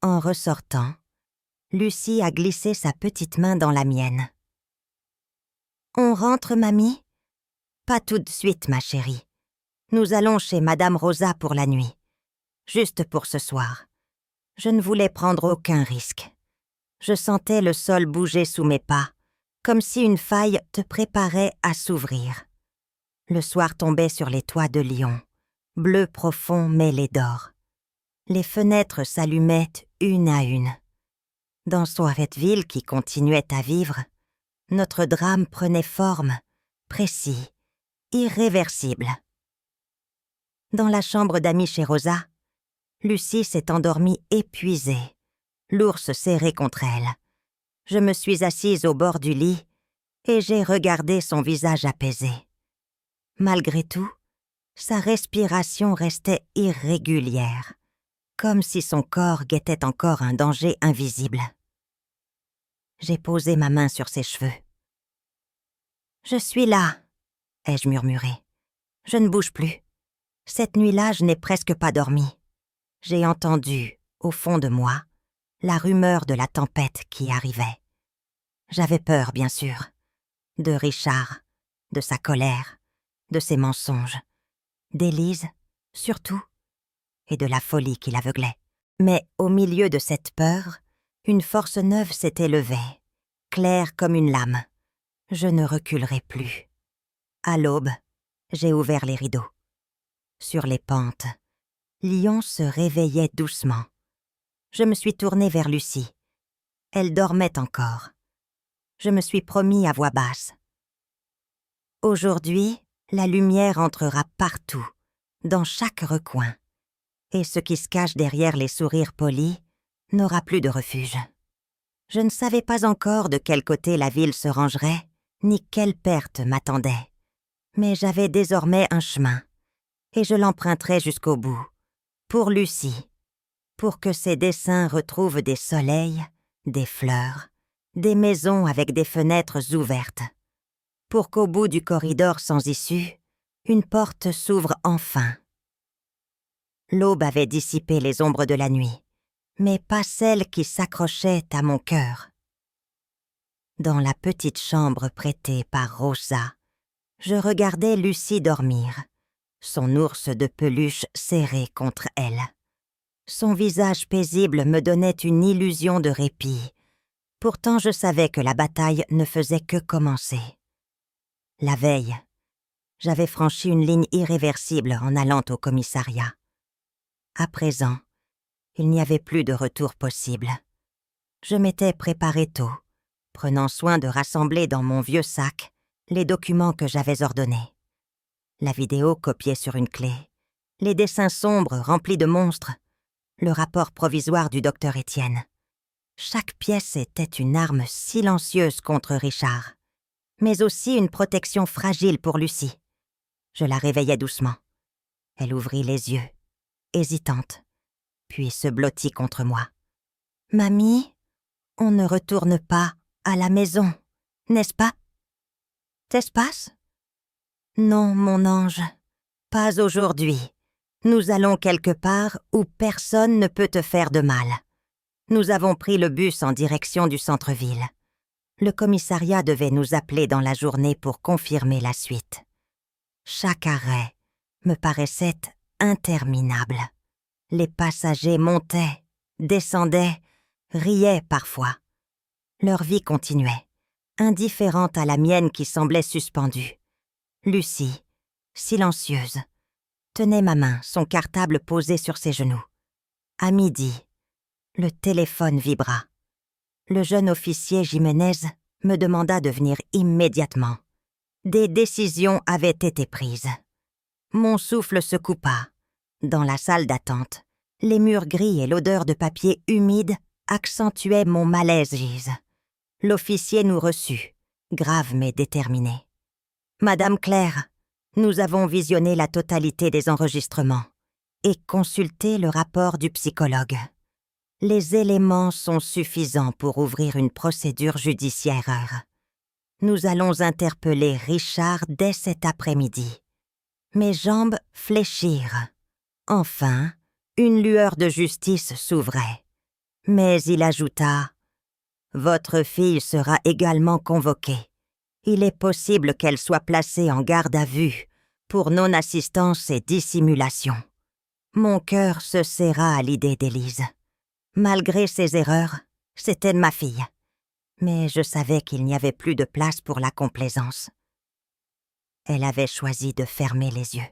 En ressortant, Lucie a glissé sa petite main dans la mienne. « On rentre, mamie ? » ?»« Pas tout de suite, ma chérie. Nous allons chez Madame Rosa pour la nuit. Juste pour ce soir. Je ne voulais prendre aucun risque. Je sentais le sol bouger sous mes pas, comme si une faille te préparait à s'ouvrir. Le soir tombait sur les toits de Lyon, bleu profond mêlé d'or. Les fenêtres s'allumaient une à une. Dans Soiretteville qui continuait à vivre, notre drame prenait forme, précis, irréversible. Dans la chambre d'amis chez Rosa, Lucie s'est endormie épuisée, l'ours serré contre elle. Je me suis assise au bord du lit et j'ai regardé son visage apaisé. Malgré tout, sa respiration restait irrégulière, comme si son corps guettait encore un danger invisible. J'ai posé ma main sur ses cheveux. « Je suis là, » ai-je murmuré. « Je ne bouge plus. Cette nuit-là, je n'ai presque pas dormi. J'ai entendu, au fond de moi, la rumeur de la tempête qui arrivait. J'avais peur, bien sûr, de Richard, de sa colère, de ses mensonges, d'Élise, surtout, et de la folie qui l'aveuglait. Mais au milieu de cette peur, une force neuve s'était levée, claire comme une lame. Je ne reculerai plus. À l'aube, j'ai ouvert les rideaux. Sur les pentes, Lyon se réveillait doucement. Je me suis tournée vers Lucie. Elle dormait encore. Je me suis promis à voix basse. Aujourd'hui, la lumière entrera partout, dans chaque recoin, et ce qui se cache derrière les sourires polis n'aura plus de refuge. Je ne savais pas encore de quel côté la ville se rangerait, ni quelle perte m'attendait. Mais j'avais désormais un chemin, et je l'emprunterai jusqu'au bout, pour Lucie, pour que ses dessins retrouvent des soleils, des fleurs, des maisons avec des fenêtres ouvertes, pour qu'au bout du corridor sans issue, une porte s'ouvre enfin. L'aube avait dissipé les ombres de la nuit, mais pas celles qui s'accrochaient à mon cœur. Dans la petite chambre prêtée par Rosa, je regardais Lucie dormir, son ours de peluche serré contre elle. Son visage paisible me donnait une illusion de répit. Pourtant, je savais que la bataille ne faisait que commencer. La veille, j'avais franchi une ligne irréversible en allant au commissariat. À présent, il n'y avait plus de retour possible. Je m'étais préparé tôt, prenant soin de rassembler dans mon vieux sac les documents que j'avais ordonnés. La vidéo copiée sur une clé, les dessins sombres remplis de monstres, le rapport provisoire du docteur Étienne. Chaque pièce était une arme silencieuse contre Richard, mais aussi une protection fragile pour Lucie. Je la réveillai doucement. Elle ouvrit les yeux, hésitante, puis se blottit contre moi. « Mamie, on ne retourne pas à la maison, n'est-ce pas? »« T'espace ? » ?»« Non, mon ange, pas aujourd'hui. Nous allons quelque part où personne ne peut te faire de mal. Nous avons pris le bus en direction du centre-ville. Le commissariat devait nous appeler dans la journée pour confirmer la suite. Chaque arrêt me paraissait interminable. Les passagers montaient, descendaient, riaient parfois. Leur vie continuait, indifférente à la mienne qui semblait suspendue. Lucie, silencieuse, tenait ma main, son cartable posé sur ses genoux. À midi, le téléphone vibra. Le jeune officier Jiménez me demanda de venir immédiatement. Des décisions avaient été prises. Mon souffle se coupa. Dans la salle d'attente, les murs gris et l'odeur de papier humide accentuaient mon malaise gise. L'officier nous reçut, grave mais déterminé. « Madame Claire, nous avons visionné la totalité des enregistrements et consulté le rapport du psychologue. Les éléments sont suffisants pour ouvrir une procédure judiciaire. Nous allons interpeller Richard dès cet après-midi. » Mes jambes fléchirent. Enfin, une lueur de justice s'ouvrait. Mais il ajouta « Votre fille sera également convoquée. Il est possible qu'elle soit placée en garde à vue pour non-assistance et dissimulation. » Mon cœur se serra à l'idée d'Élise. Malgré ses erreurs, c'était ma fille. Mais je savais qu'il n'y avait plus de place pour la complaisance. Elle avait choisi de fermer les yeux.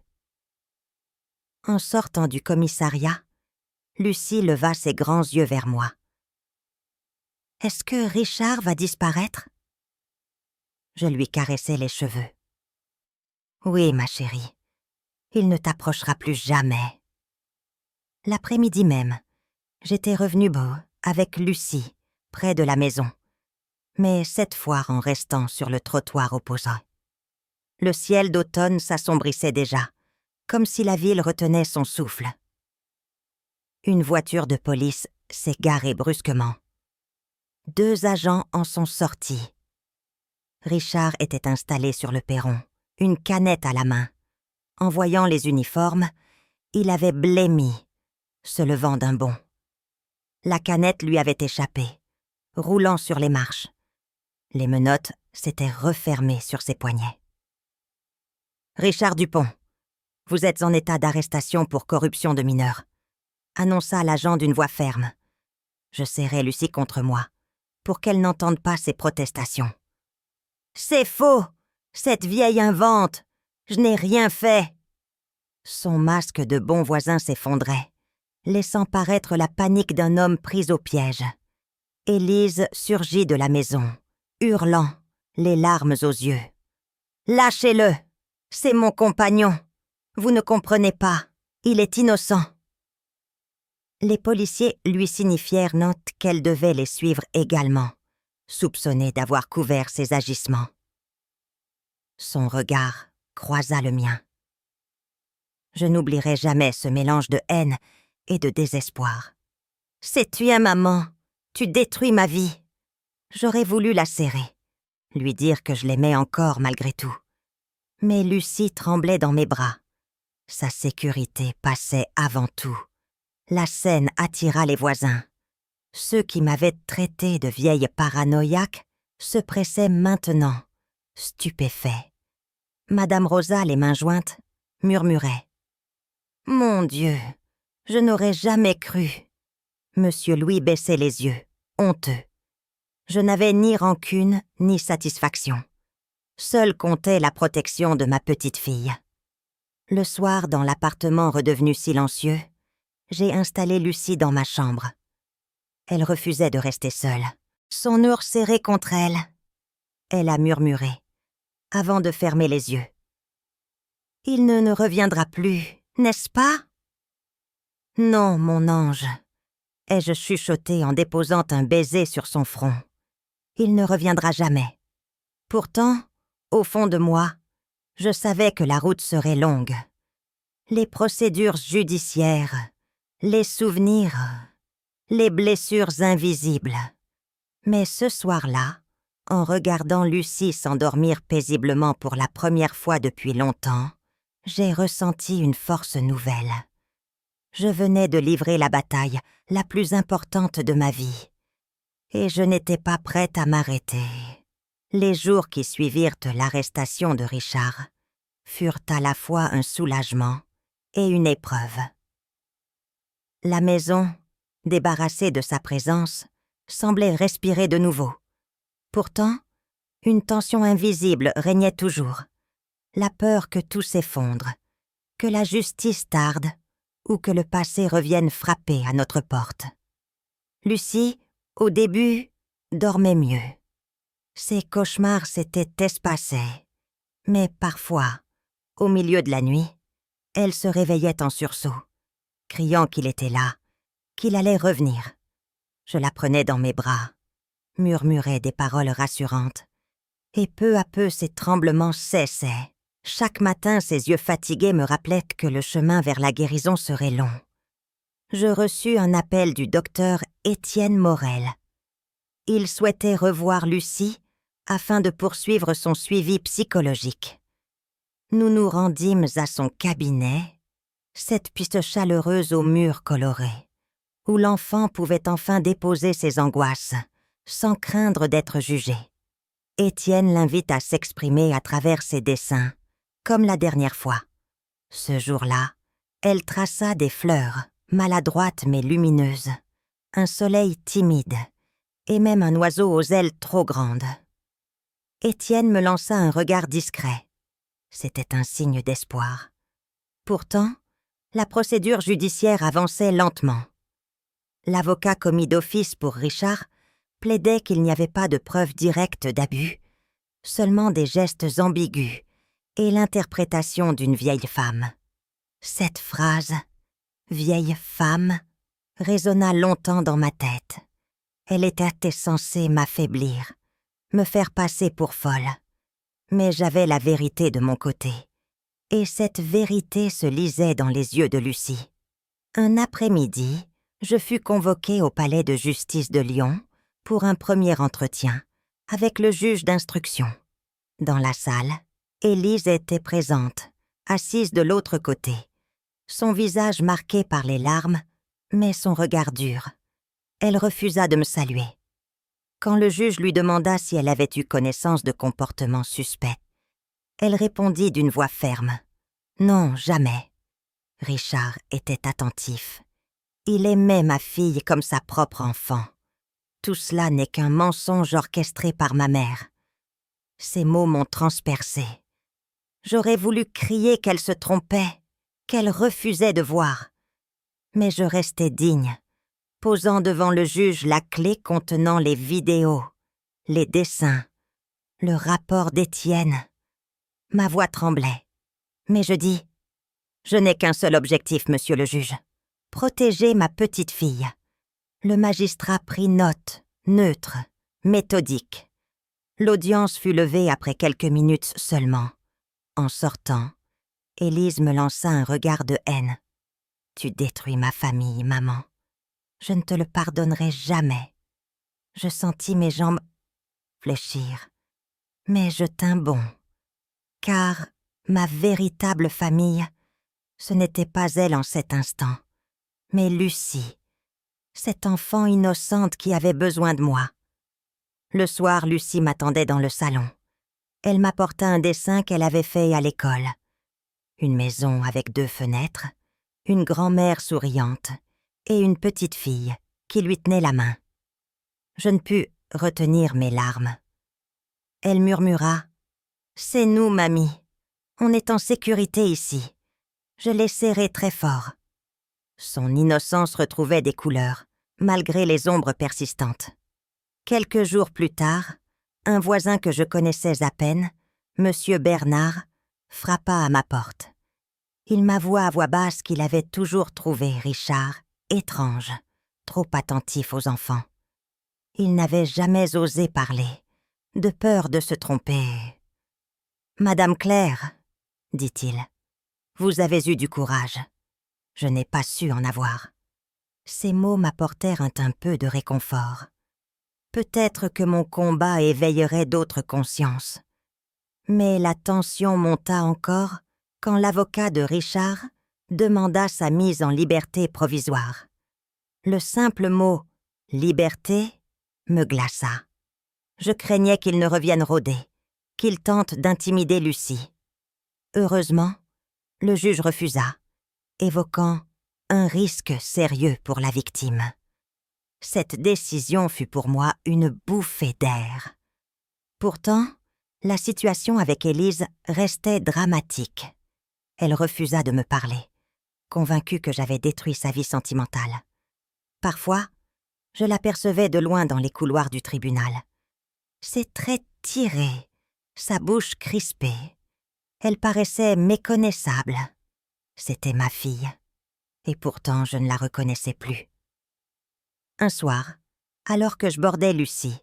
En sortant du commissariat, Lucie leva ses grands yeux vers moi. « Est-ce que Richard va disparaître ?» Je lui caressai les cheveux. « Oui, ma chérie, il ne t'approchera plus jamais. » L'après-midi même, j'étais revenue avec Lucie, près de la maison, mais cette fois en restant sur le trottoir opposant. Le ciel d'automne s'assombrissait déjà, comme si la ville retenait son souffle. Une voiture de police s'est garée brusquement. 2 agents en sont sortis. Richard était installé sur le perron, une canette à la main. En voyant les uniformes, il avait blêmi, se levant d'un bond. La canette lui avait échappé, roulant sur les marches. Les menottes s'étaient refermées sur ses poignets. « Richard Dupont, vous êtes en état d'arrestation pour corruption de mineurs », annonça l'agent d'une voix ferme. Je serrai Lucie contre moi, pour qu'elle n'entende pas ses protestations. « C'est faux! Cette vieille invente! Je n'ai rien fait !» Son masque de bon voisin s'effondrait, laissant paraître la panique d'un homme pris au piège. Élise surgit de la maison, hurlant, les larmes aux yeux. « Lâchez-le! C'est mon compagnon! Vous ne comprenez pas, il est innocent! » Les policiers lui signifièrent note qu'elle devait les suivre également, soupçonnée d'avoir couvert ses agissements. Son regard croisa le mien. Je n'oublierai jamais ce mélange de haine et de désespoir. « Sais-tu un maman? Tu détruis ma vie. » J'aurais voulu la serrer, lui dire que je l'aimais encore malgré tout. Mais Lucie tremblait dans mes bras. Sa sécurité passait avant tout. La scène attira les voisins. Ceux qui m'avaient traité de vieille paranoïaque se pressaient maintenant, stupéfaits. Madame Rosa, les mains jointes, murmurait. « Mon Dieu, je n'aurais jamais cru. » Monsieur Louis baissait les yeux, honteux. Je n'avais ni rancune ni satisfaction. Seule comptait la protection de ma petite fille. Le soir, dans l'appartement redevenu silencieux, j'ai installé Lucie dans ma chambre. Elle refusait de rester seule, son ours serré contre elle. Elle a murmuré, avant de fermer les yeux. Il ne reviendra plus, n'est-ce pas? Non, mon ange, ai-je chuchoté en déposant un baiser sur son front. Il ne reviendra jamais. Pourtant, au fond de moi, je savais que la route serait longue. Les procédures judiciaires, les souvenirs, les blessures invisibles. Mais ce soir-là, en regardant Lucie s'endormir paisiblement pour la première fois depuis longtemps, j'ai ressenti une force nouvelle. Je venais de livrer la bataille la plus importante de ma vie. Et je n'étais pas prête à m'arrêter. Les jours qui suivirent l'arrestation de Richard furent à la fois un soulagement et une épreuve. La maison, débarrassée de sa présence, semblait respirer de nouveau. Pourtant, une tension invisible régnait toujours. La peur que tout s'effondre, que la justice tarde ou que le passé revienne frapper à notre porte. Lucie, au début, dormait mieux. Ses cauchemars s'étaient espacés, mais parfois, au milieu de la nuit, elle se réveillait en sursaut, criant qu'il était là, qu'il allait revenir. Je la prenais dans mes bras, murmurais des paroles rassurantes, et peu à peu ses tremblements cessaient. Chaque matin, ses yeux fatigués me rappelaient que le chemin vers la guérison serait long. Je reçus un appel du docteur Étienne Morel. Il souhaitait revoir Lucie afin de poursuivre son suivi psychologique. Nous nous rendîmes à son cabinet, cette piste chaleureuse aux murs colorés, où l'enfant pouvait enfin déposer ses angoisses, sans craindre d'être jugé. Étienne l'invite à s'exprimer à travers ses dessins, comme la dernière fois. Ce jour-là, elle traça des fleurs, maladroites mais lumineuses, un soleil timide, et même un oiseau aux ailes trop grandes. Étienne me lança un regard discret. C'était un signe d'espoir. Pourtant, la procédure judiciaire avançait lentement. L'avocat commis d'office pour Richard plaidait qu'il n'y avait pas de preuves directes d'abus, seulement des gestes ambigus et l'interprétation d'une vieille femme. Cette phrase, « vieille femme », résonna longtemps dans ma tête. Elle était censée m'affaiblir, me faire passer pour folle. Mais j'avais la vérité de mon côté. Et cette vérité se lisait dans les yeux de Lucie. Un après-midi, je fus convoquée au palais de justice de Lyon pour un premier entretien avec le juge d'instruction. Dans la salle, Élise était présente, assise de l'autre côté, son visage marqué par les larmes, mais son regard dur. Elle refusa de me saluer. Quand le juge lui demanda si elle avait eu connaissance de comportements suspects, elle répondit d'une voix ferme. « Non, jamais. » Richard était attentif. Il aimait ma fille comme sa propre enfant. Tout cela n'est qu'un mensonge orchestré par ma mère. Ces mots m'ont transpercé. J'aurais voulu crier qu'elle se trompait, qu'elle refusait de voir. Mais je restais digne, posant devant le juge la clé contenant les vidéos, les dessins, le rapport d'Étienne. Ma voix tremblait, mais je dis « Je n'ai qu'un seul objectif, monsieur le juge, protéger ma petite fille. » Le magistrat prit note, neutre, méthodique. L'audience fut levée après quelques minutes seulement. En sortant, Élise me lança un regard de haine. « Tu détruis ma famille, maman. Je ne te le pardonnerai jamais. » Je sentis mes jambes fléchir, mais je tins bon, car ma véritable famille, ce n'était pas elle en cet instant, mais Lucie, cette enfant innocente qui avait besoin de moi. Le soir, Lucie m'attendait dans le salon. Elle m'apporta un dessin qu'elle avait fait à l'école. Une maison avec 2 fenêtres, une grand-mère souriante et une petite fille qui lui tenait la main. Je ne pus retenir mes larmes. Elle murmura « C'est nous, mamie. On est en sécurité ici. » Je l'ai serrée très fort. Son innocence retrouvait des couleurs, malgré les ombres persistantes. Quelques jours plus tard, un voisin que je connaissais à peine, Monsieur Bernard, frappa à ma porte. Il m'avoua à voix basse qu'il avait toujours trouvé Richard étrange, trop attentif aux enfants. Il n'avait jamais osé parler, de peur de se tromper. « Madame Claire, dit-il, vous avez eu du courage. Je n'ai pas su en avoir. » Ces mots m'apportèrent un peu de réconfort. Peut-être que mon combat éveillerait d'autres consciences. Mais la tension monta encore quand l'avocat de Richard demanda sa mise en liberté provisoire. Le simple mot « liberté » me glaça. Je craignais qu'il ne revienne rôder, qu'il tente d'intimider Lucie. Heureusement, le juge refusa, évoquant un risque sérieux pour la victime. Cette décision fut pour moi une bouffée d'air. Pourtant, la situation avec Élise restait dramatique. Elle refusa de me parler, convaincue que j'avais détruit sa vie sentimentale. Parfois, je l'apercevais de loin dans les couloirs du tribunal. Ses traits tirés, sa bouche crispée. Elle paraissait méconnaissable. C'était ma fille, et pourtant je ne la reconnaissais plus. Un soir, alors que je bordais Lucie,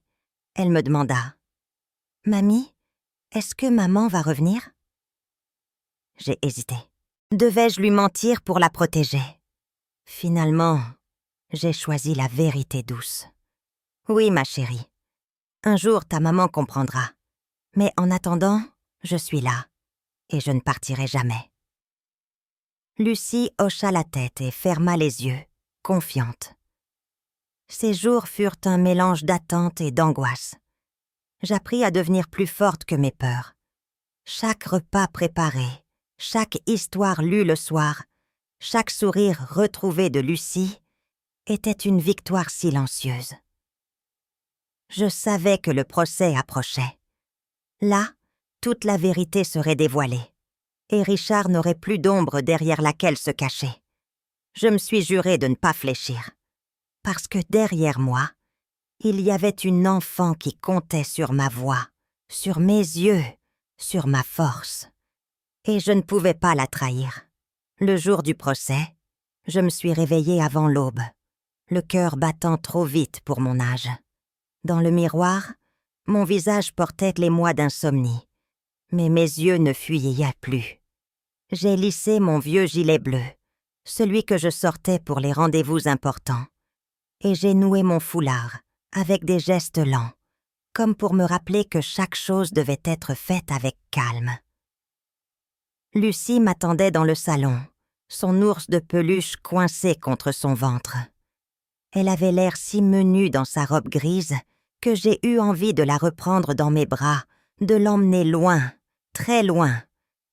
elle me demanda « Mamie, est-ce que maman va revenir ?» J'ai hésité. Devais-je lui mentir pour la protéger? Finalement, j'ai choisi la vérité douce. « Oui, ma chérie. Un jour, ta maman comprendra. Mais en attendant, je suis là, et je ne partirai jamais. » Lucie hocha la tête et ferma les yeux, confiante. Ces jours furent un mélange d'attente et d'angoisse. J'appris à devenir plus forte que mes peurs. Chaque repas préparé, chaque histoire lue le soir, chaque sourire retrouvé de Lucie était une victoire silencieuse. Je savais que le procès approchait. Là, toute la vérité serait dévoilée, et Richard n'aurait plus d'ombre derrière laquelle se cacher. Je me suis juré de ne pas fléchir, parce que derrière moi, il y avait une enfant qui comptait sur ma voix, sur mes yeux, sur ma force. Et je ne pouvais pas la trahir. Le jour du procès, je me suis réveillée avant l'aube, le cœur battant trop vite pour mon âge. Dans le miroir, mon visage portait l'émoi d'insomnie, mais mes yeux ne fuyaient plus. J'ai lissé mon vieux gilet bleu, celui que je sortais pour les rendez-vous importants, et j'ai noué mon foulard avec des gestes lents, comme pour me rappeler que chaque chose devait être faite avec calme. Lucie m'attendait dans le salon, son ours de peluche coincé contre son ventre. Elle avait l'air si menue dans sa robe grise que j'ai eu envie de la reprendre dans mes bras, de l'emmener loin, très loin,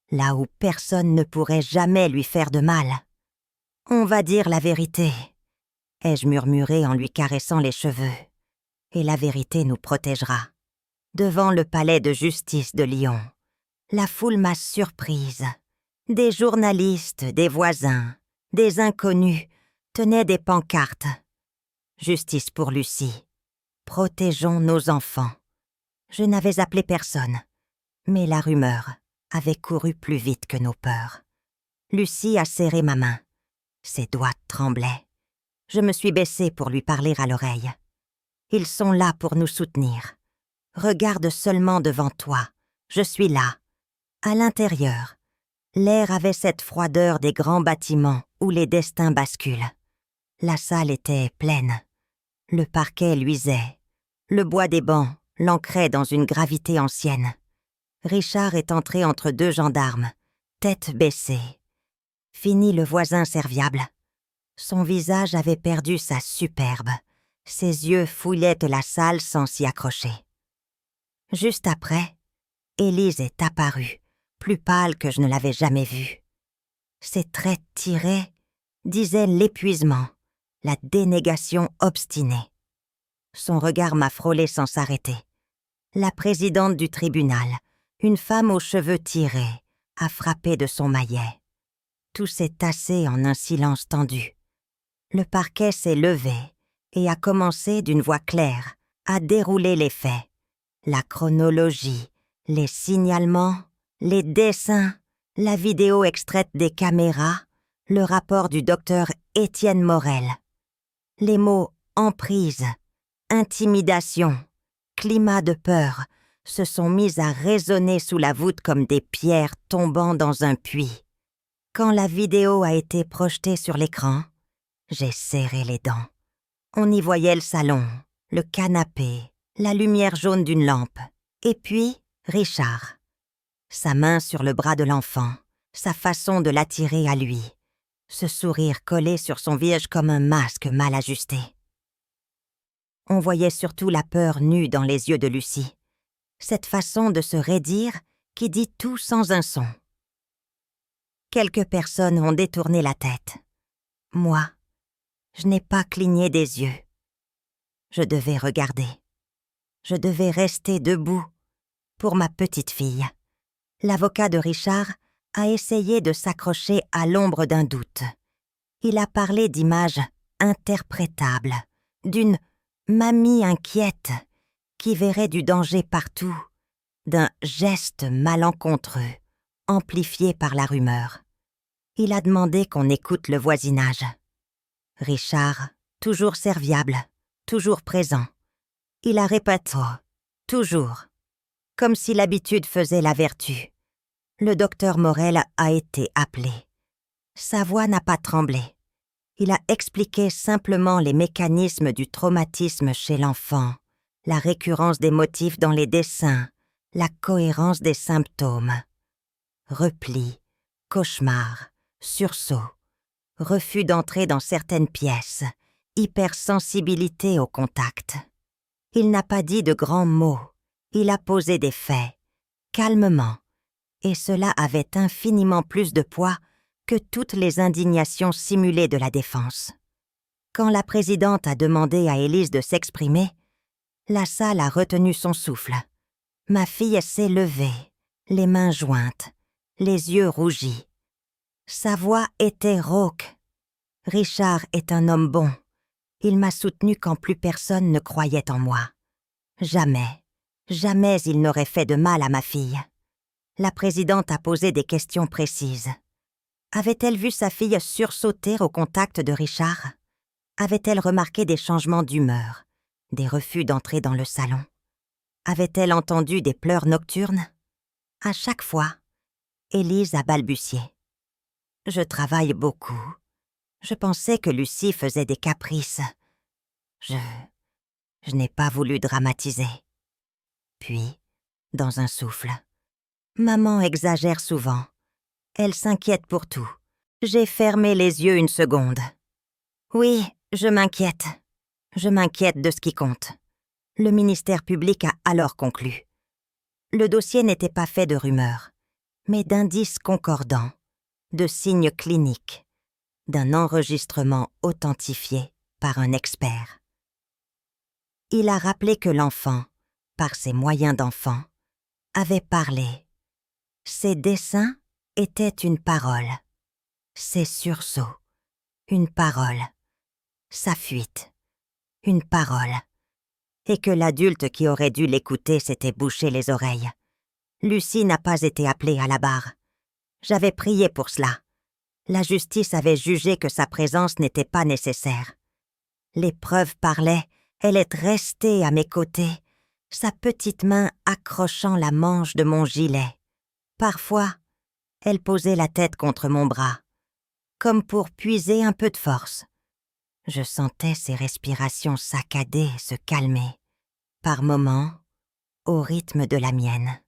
là où personne ne pourrait jamais lui faire de mal. « On va dire la vérité », ai-je murmuré en lui caressant les cheveux. « Et la vérité nous protégera. » Devant le palais de justice de Lyon, la foule m'a surprise. Des journalistes, des voisins, des inconnus tenaient des pancartes. Justice pour Lucie. Protégeons nos enfants. Je n'avais appelé personne, mais la rumeur avait couru plus vite que nos peurs. Lucie a serré ma main. Ses doigts tremblaient. Je me suis baissée pour lui parler à l'oreille. Ils sont là pour nous soutenir. Regarde seulement devant toi. Je suis là. À l'intérieur, l'air avait cette froideur des grands bâtiments où les destins basculent. La salle était pleine. Le parquet luisait. Le bois des bancs l'ancrait dans une gravité ancienne. Richard est entré entre deux gendarmes, tête baissée. Fini le voisin serviable. Son visage avait perdu sa superbe. Ses yeux fouillaient la salle sans s'y accrocher. Juste après, Élise est apparue, plus pâle que je ne l'avais jamais vue. Ses traits tirés disaient l'épuisement, la dénégation obstinée. Son regard m'a frôlé sans s'arrêter. La présidente du tribunal, une femme aux cheveux tirés, a frappé de son maillet. Tout s'est tassé en un silence tendu. Le parquet s'est levé et a commencé d'une voix claire à dérouler les faits. La chronologie, les signalements, les dessins, la vidéo extraite des caméras, le rapport du docteur Étienne Morel. Les mots « emprise »,« intimidation »,« climat de peur » se sont mis à résonner sous la voûte comme des pierres tombant dans un puits. Quand la vidéo a été projetée sur l'écran, j'ai serré les dents. On y voyait le salon, le canapé, la lumière jaune d'une lampe, et puis Richard. Sa main sur le bras de l'enfant, sa façon de l'attirer à lui, ce sourire collé sur son visage comme un masque mal ajusté. On voyait surtout la peur nue dans les yeux de Lucie, cette façon de se raidir qui dit tout sans un son. Quelques personnes ont détourné la tête. Moi, je n'ai pas cligné des yeux. Je devais regarder. Je devais rester debout pour ma petite fille. L'avocat de Richard a essayé de s'accrocher à l'ombre d'un doute. Il a parlé d'images interprétables, d'une mamie inquiète qui verrait du danger partout, d'un geste malencontreux, amplifié par la rumeur. Il a demandé qu'on écoute le voisinage. Richard, toujours serviable, toujours présent. Il a répété « toujours », comme si l'habitude faisait la vertu. Le docteur Morel a été appelé. Sa voix n'a pas tremblé. Il a expliqué simplement les mécanismes du traumatisme chez l'enfant, la récurrence des motifs dans les dessins, la cohérence des symptômes. Repli, cauchemar, sursaut, refus d'entrer dans certaines pièces, hypersensibilité au contact. Il n'a pas dit de grands mots, il a posé des faits, calmement, et cela avait infiniment plus de poids que toutes les indignations simulées de la défense. Quand la présidente a demandé à Élise de s'exprimer, la salle a retenu son souffle. Ma fille s'est levée, les mains jointes, les yeux rougis. Sa voix était rauque. Richard est un homme bon. Il m'a soutenue quand plus personne ne croyait en moi. Jamais, jamais il n'aurait fait de mal à ma fille. La présidente a posé des questions précises. Avait-elle vu sa fille sursauter au contact de Richard? Avait-elle remarqué des changements d'humeur, des refus d'entrer dans le salon? Avait-elle entendu des pleurs nocturnes? À chaque fois, Élise a balbutié. Je travaille beaucoup. Je pensais que Lucie faisait des caprices. Je n'ai pas voulu dramatiser. Puis, dans un souffle, maman exagère souvent. Elle s'inquiète pour tout. J'ai fermé les yeux une seconde. Oui, je m'inquiète. Je m'inquiète de ce qui compte. Le ministère public a alors conclu. Le dossier n'était pas fait de rumeurs, mais d'indices concordants, de signes cliniques, d'un enregistrement authentifié par un expert. Il a rappelé que l'enfant, par ses moyens d'enfant, avait parlé. Ses dessins étaient une parole. Ses sursauts, une parole. Sa fuite, une parole. Et que l'adulte qui aurait dû l'écouter s'était bouché les oreilles. Lucie n'a pas été appelée à la barre. J'avais prié pour cela. La justice avait jugé que sa présence n'était pas nécessaire. Les preuves parlaient, elle est restée à mes côtés, sa petite main accrochant la manche de mon gilet. Parfois, elle posait la tête contre mon bras, comme pour puiser un peu de force. Je sentais ses respirations saccadées se calmer, par moments, au rythme de la mienne.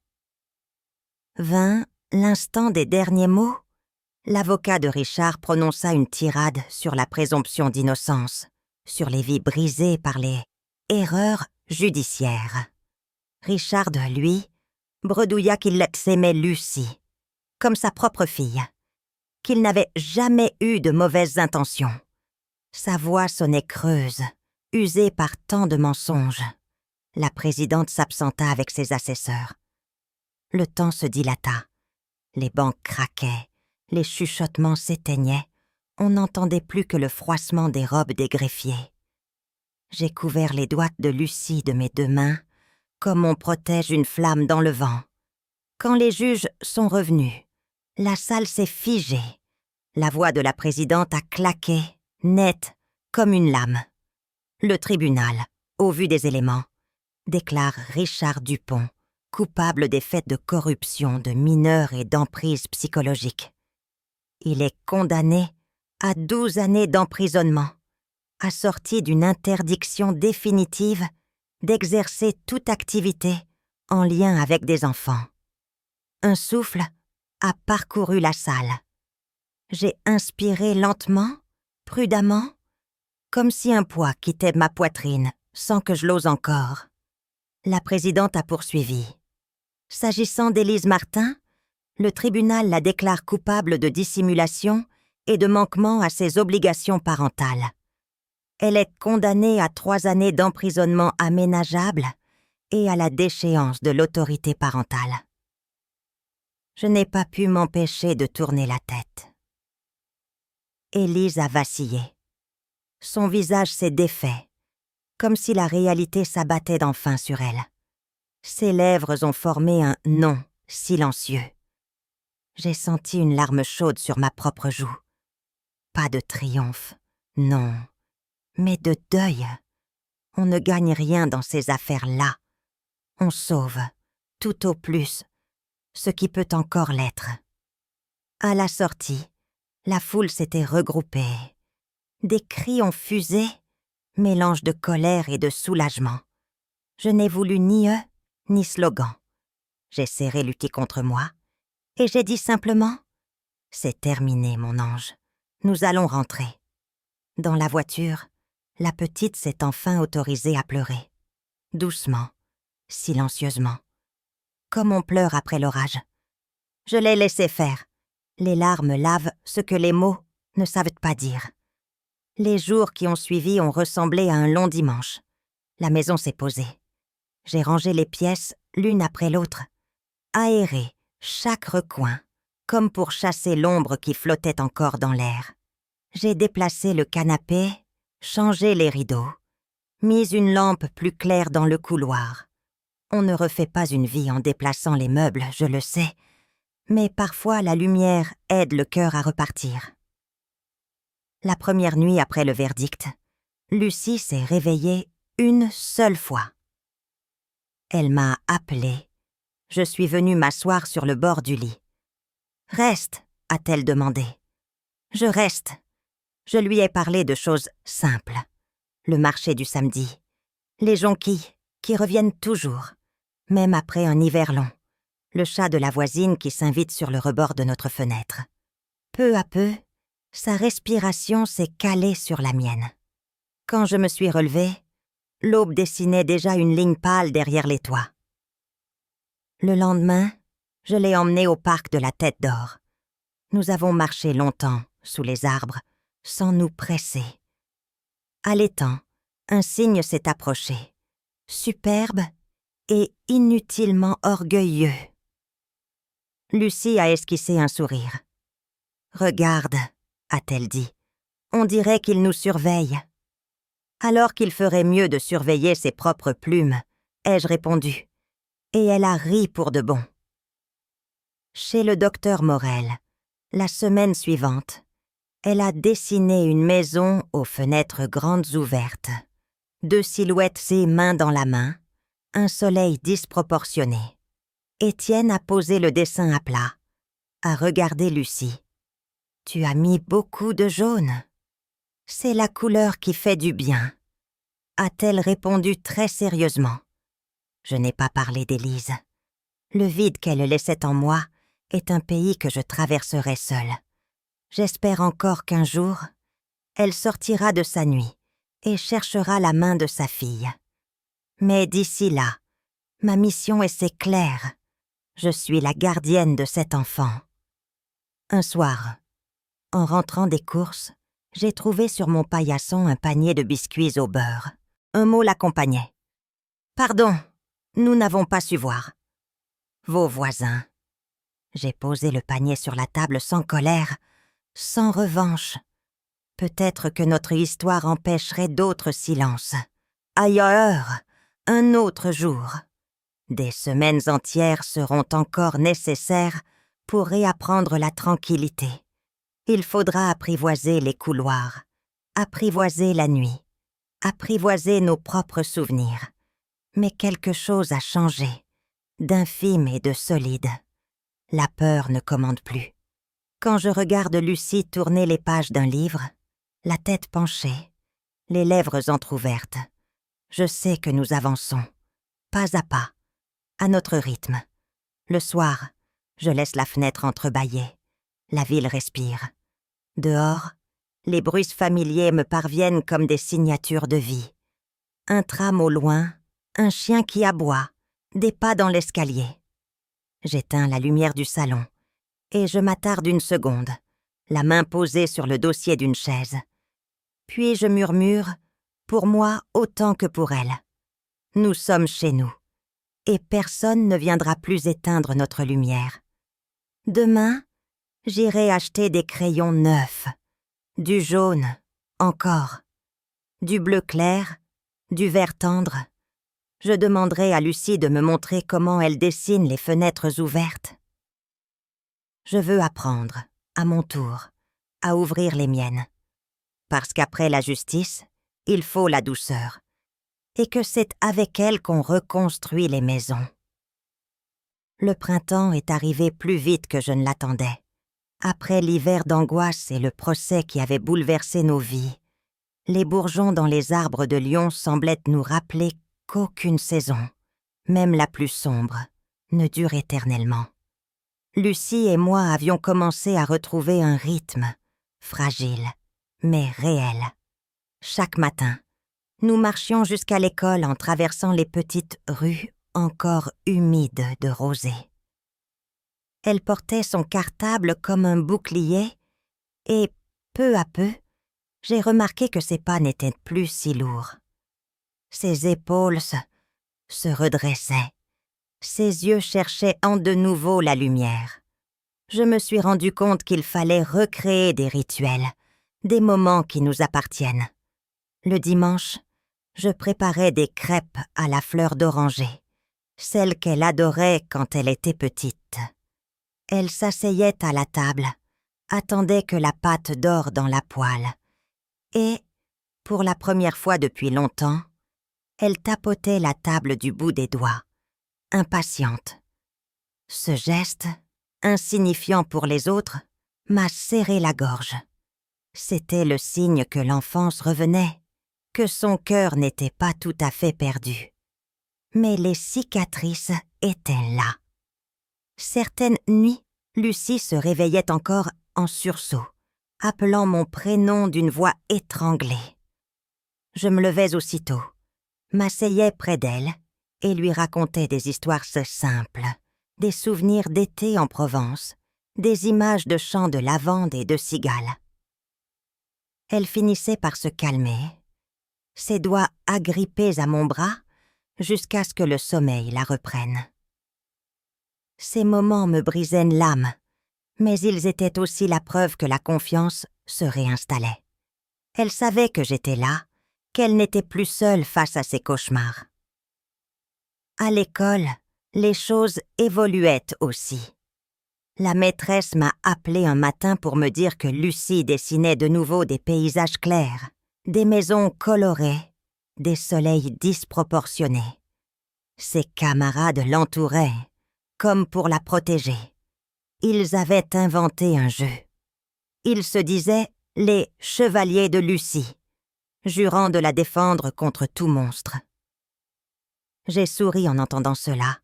Vint l'instant des derniers mots. L'avocat de Richard prononça une tirade sur la présomption d'innocence, sur les vies brisées par les erreurs judiciaires. Richard, lui, bredouilla qu'il s'aimait Lucie, comme sa propre fille, qu'il n'avait jamais eu de mauvaises intentions. Sa voix sonnait creuse, usée par tant de mensonges. La présidente s'absenta avec ses assesseurs. Le temps se dilata. Les bancs craquaient, les chuchotements s'éteignaient. On n'entendait plus que le froissement des robes des greffiers. J'ai couvert les doigts de Lucie de mes deux mains, comme on protège une flamme dans le vent. Quand les juges sont revenus, La salle s'est figée. La voix de la présidente a claqué, nette, comme une lame. Le tribunal, au vu des éléments, déclare Richard Dupont coupable des faits de corruption de mineurs et d'emprise psychologique. Il est condamné à 12 années d'emprisonnement, assorti d'une interdiction définitive d'exercer toute activité en lien avec des enfants. Un souffle a parcouru la salle. J'ai inspiré lentement, prudemment, comme si un poids quittait ma poitrine sans que je l'ose encore. La présidente a poursuivi. S'agissant d'Élise Martin, le tribunal la déclare coupable de dissimulation et de manquement à ses obligations parentales. Elle est condamnée à 3 années d'emprisonnement aménageable et à la déchéance de l'autorité parentale. Je n'ai pas pu m'empêcher de tourner la tête. Élise a vacillé. Son visage s'est défait, comme si la réalité s'abattait d'enfin sur elle. Ses lèvres ont formé un « non » silencieux. J'ai senti une larme chaude sur ma propre joue. Pas de triomphe, non, mais de deuil. On ne gagne rien dans ces affaires-là. On sauve, tout au plus, ce qui peut encore l'être. À la sortie, la foule s'était regroupée. Des cris ont fusé, mélange de colère et de soulagement. Je n'ai voulu ni eux, ni slogan. J'ai serré l'outil contre moi, et j'ai dit simplement « C'est terminé, mon ange. Nous allons rentrer. » Dans la voiture, la petite s'est enfin autorisée à pleurer. Doucement, silencieusement. Comme on pleure après l'orage. Je l'ai laissé faire. Les larmes lavent ce que les mots ne savent pas dire. Les jours qui ont suivi ont ressemblé à un long dimanche. La maison s'est posée. J'ai rangé les pièces l'une après l'autre, aéré chaque recoin, comme pour chasser l'ombre qui flottait encore dans l'air. J'ai déplacé le canapé, changé les rideaux, mis une lampe plus claire dans le couloir. On ne refait pas une vie en déplaçant les meubles, je le sais, mais parfois la lumière aide le cœur à repartir. La première nuit après le verdict, Lucie s'est réveillée une seule fois. Elle m'a appelée. Je suis venue m'asseoir sur le bord du lit. « Reste », a-t-elle demandé. Je reste. Je lui ai parlé de choses simples. Le marché du samedi. Les jonquilles, qui reviennent toujours, même après un hiver long. Le chat de la voisine qui s'invite sur le rebord de notre fenêtre. Peu à peu, sa respiration s'est calée sur la mienne. Quand je me suis relevée, l'aube dessinait déjà une ligne pâle derrière les toits. Le lendemain, je l'ai emmenée au parc de la Tête d'Or. Nous avons marché longtemps, sous les arbres, sans nous presser. À l'étang, un cygne s'est approché, superbe et inutilement orgueilleux. Lucie a esquissé un sourire. « Regarde », a-t-elle dit, « on dirait qu'il nous surveille. » Alors qu'il ferait mieux de surveiller ses propres plumes, ai-je répondu, et elle a ri pour de bon. Chez le docteur Morel, la semaine suivante, elle a dessiné une maison aux fenêtres grandes ouvertes, 2 silhouettes ses mains dans la main, un soleil disproportionné. Étienne a posé le dessin à plat, a regardé Lucie. « Tu as mis beaucoup de jaune. C'est la couleur qui fait du bien. » A-t-elle répondu très sérieusement. Je n'ai pas parlé d'Élise. Le vide qu'elle laissait en moi est un pays que je traverserai seule. J'espère encore qu'un jour, elle sortira de sa nuit et cherchera la main de sa fille. Mais d'ici là, ma mission est claire. Je suis la gardienne de cet enfant. Un soir, en rentrant des courses, j'ai trouvé sur mon paillasson un panier de biscuits au beurre. Un mot l'accompagnait. « Pardon, nous n'avons pas su voir. »« Vos voisins. » J'ai posé le panier sur la table sans colère, sans revanche. Peut-être que notre histoire empêcherait d'autres silences. Ailleurs, un autre jour. Des semaines entières seront encore nécessaires Pour réapprendre la tranquillité, il faudra apprivoiser les couloirs, apprivoiser la nuit, apprivoiser nos propres souvenirs. Mais quelque chose a changé, d'infime et de solide. La peur ne commande plus. Quand je regarde Lucie tourner les pages d'un livre, la tête penchée, les lèvres entr'ouvertes, je sais que nous avançons, pas à pas, à notre rythme. Le soir, je laisse la fenêtre entrebâillée. La ville respire. Dehors, les bruits familiers me parviennent comme des signatures de vie. Un tram au loin, un chien qui aboie, des pas dans l'escalier. J'éteins la lumière du salon et je m'attarde une seconde, la main posée sur le dossier d'une chaise. Puis je murmure, pour moi autant que pour elle. Nous sommes chez nous, et personne ne viendra plus éteindre notre lumière. Demain, j'irai acheter des crayons neufs, du jaune, encore, du bleu clair, du vert tendre. Je demanderai à Lucie de me montrer comment elle dessine les fenêtres ouvertes. Je veux apprendre, à mon tour, à ouvrir les miennes. Parce qu'après la justice, il faut la douceur. Et que c'est avec elle qu'on reconstruit les maisons. Le printemps est arrivé plus vite que je ne l'attendais. Après l'hiver d'angoisse et le procès qui avait bouleversé nos vies, les bourgeons dans les arbres de Lyon semblaient nous rappeler qu'aucune saison, même la plus sombre, ne dure éternellement. Lucie et moi avions commencé à retrouver un rythme, fragile, mais réel. Chaque matin, nous marchions jusqu'à l'école en traversant les petites rues encore humides de rosée. Elle portait son cartable comme un bouclier et, peu à peu, j'ai remarqué que ses pas n'étaient plus si lourds. Ses épaules se redressaient. Ses yeux cherchaient en de nouveau la lumière. Je me suis rendu compte qu'il fallait recréer des rituels, des moments qui nous appartiennent. Le dimanche, je préparais des crêpes à la fleur d'oranger, celles qu'elle adorait quand elle était petite. Elle s'asseyait à la table, attendait que la pâte dore dans la poêle, et, pour la première fois depuis longtemps, elle tapotait la table du bout des doigts, impatiente. Ce geste, insignifiant pour les autres, m'a serré la gorge. C'était le signe que l'enfance revenait, que son cœur n'était pas tout à fait perdu. Mais les cicatrices étaient là. Certaines nuits, Lucie se réveillait encore en sursaut, appelant mon prénom d'une voix étranglée. Je me levais aussitôt, m'asseyais près d'elle et lui racontais des histoires simples, des souvenirs d'été en Provence, des images de champs de lavande et de cigales. Elle finissait par se calmer, ses doigts agrippés à mon bras jusqu'à ce que le sommeil la reprenne. Ces moments me brisaient l'âme, mais ils étaient aussi la preuve que la confiance se réinstallait. Elle savait que j'étais là, qu'elle n'était plus seule face à ses cauchemars. À l'école, les choses évoluaient aussi. La maîtresse m'a appelée un matin pour me dire que Lucie dessinait de nouveau des paysages clairs, des maisons colorées, des soleils disproportionnés. Ses camarades l'entouraient, comme pour la protéger. Ils avaient inventé un jeu. Ils se disaient les chevaliers de Lucie, jurant de la défendre contre tout monstre. J'ai souri en entendant cela,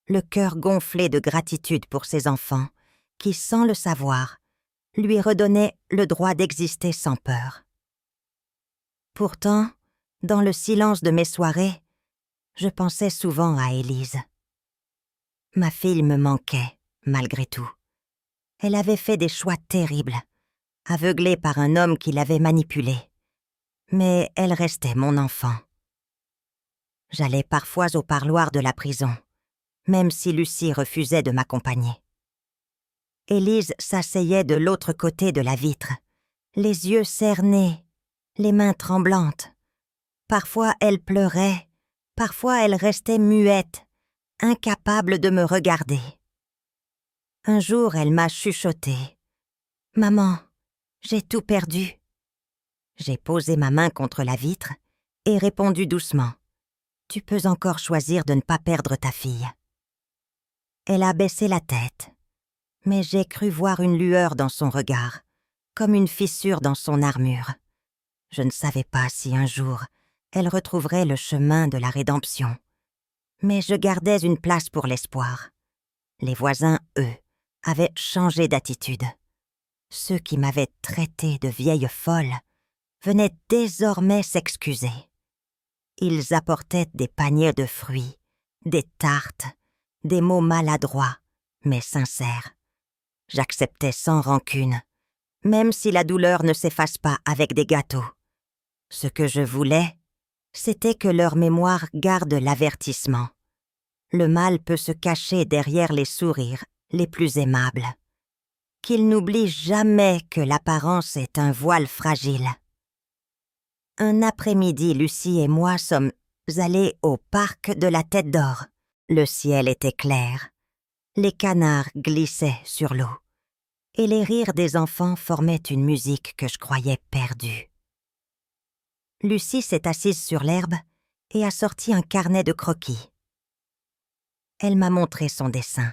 le cœur gonflé de gratitude pour ses enfants, qui, sans le savoir, lui redonnaient le droit d'exister sans peur. Pourtant, dans le silence de mes soirées, je pensais souvent à Élise. Ma fille me manquait, malgré tout. Elle avait fait des choix terribles, aveuglée par un homme qui l'avait manipulée. Mais elle restait mon enfant. J'allais parfois au parloir de la prison, même si Lucie refusait de m'accompagner. Élise s'asseyait de l'autre côté de la vitre, les yeux cernés, les mains tremblantes. Parfois elle pleurait, parfois elle restait muette, incapable de me regarder. Un jour, elle m'a chuchoté. « Maman, j'ai tout perdu. » J'ai posé ma main contre la vitre et répondu doucement. « Tu peux encore choisir de ne pas perdre ta fille. » Elle a baissé la tête, mais j'ai cru voir une lueur dans son regard, comme une fissure dans son armure. Je ne savais pas si un jour elle retrouverait le chemin de la rédemption. Mais je gardais une place pour l'espoir. Les voisins, eux, avaient changé d'attitude. Ceux qui m'avaient traitée de vieille folle venaient désormais s'excuser. Ils apportaient des paniers de fruits, des tartes, des mots maladroits, mais sincères. J'acceptais sans rancune, même si la douleur ne s'efface pas avec des gâteaux. Ce que je voulais, c'était que leur mémoire garde l'avertissement. Le mal peut se cacher derrière les sourires les plus aimables. Qu'ils n'oublient jamais que l'apparence est un voile fragile. Un après-midi, Lucie et moi sommes allés au parc de la Tête d'Or. Le ciel était clair. Les canards glissaient sur l'eau. Et les rires des enfants formaient une musique que je croyais perdue. Lucie s'est assise sur l'herbe et a sorti un carnet de croquis. Elle m'a montré son dessin.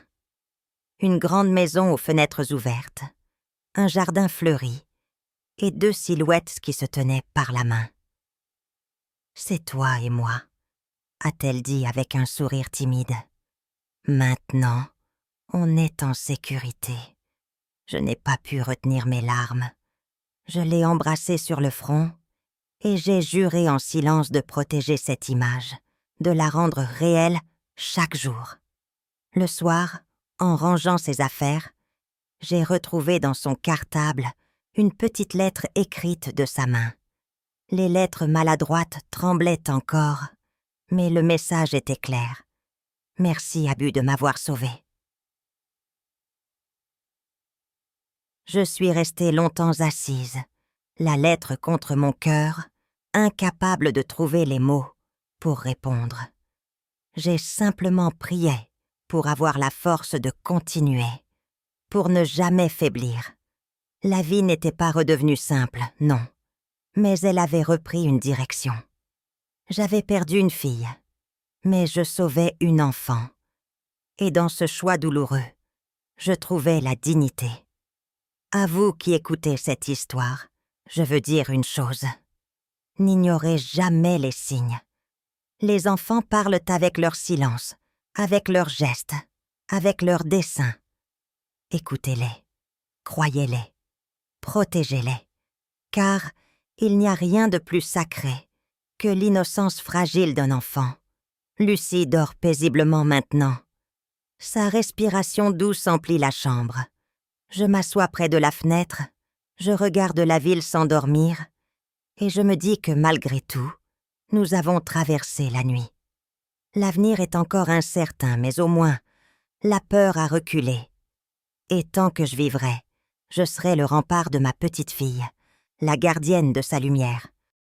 Une grande maison aux fenêtres ouvertes, un jardin fleuri et 2 silhouettes qui se tenaient par la main. « C'est toi et moi », a-t-elle dit avec un sourire timide. « Maintenant, on est en sécurité. » Je n'ai pas pu retenir mes larmes. Je l'ai embrassée sur le front et j'ai juré en silence de protéger cette image, de la rendre réelle chaque jour. Le soir, en rangeant ses affaires, j'ai retrouvé dans son cartable une petite lettre écrite de sa main. Les lettres maladroites tremblaient encore, mais le message était clair. « Merci, Abu, de m'avoir sauvée. » Je suis restée longtemps assise, la lettre contre mon cœur, incapable de trouver les mots pour répondre. J'ai simplement prié pour avoir la force de continuer, pour ne jamais faiblir. La vie n'était pas redevenue simple, non, mais elle avait repris une direction. J'avais perdu une fille, mais je sauvais une enfant. Et dans ce choix douloureux, je trouvais la dignité. À vous qui écoutez cette histoire, je veux dire une chose. N'ignorez jamais les signes. Les enfants parlent avec leur silence, avec leurs gestes, avec leurs dessins. Écoutez-les, croyez-les, protégez-les, car il n'y a rien de plus sacré que l'innocence fragile d'un enfant. Lucie dort paisiblement maintenant. Sa respiration douce emplit la chambre. Je m'assois près de la fenêtre, je regarde la ville s'endormir, et je me dis que malgré tout, nous avons traversé la nuit. L'avenir est encore incertain, mais au moins, la peur a reculé. Et tant que je vivrai, je serai le rempart de ma petite fille, la gardienne de sa lumière,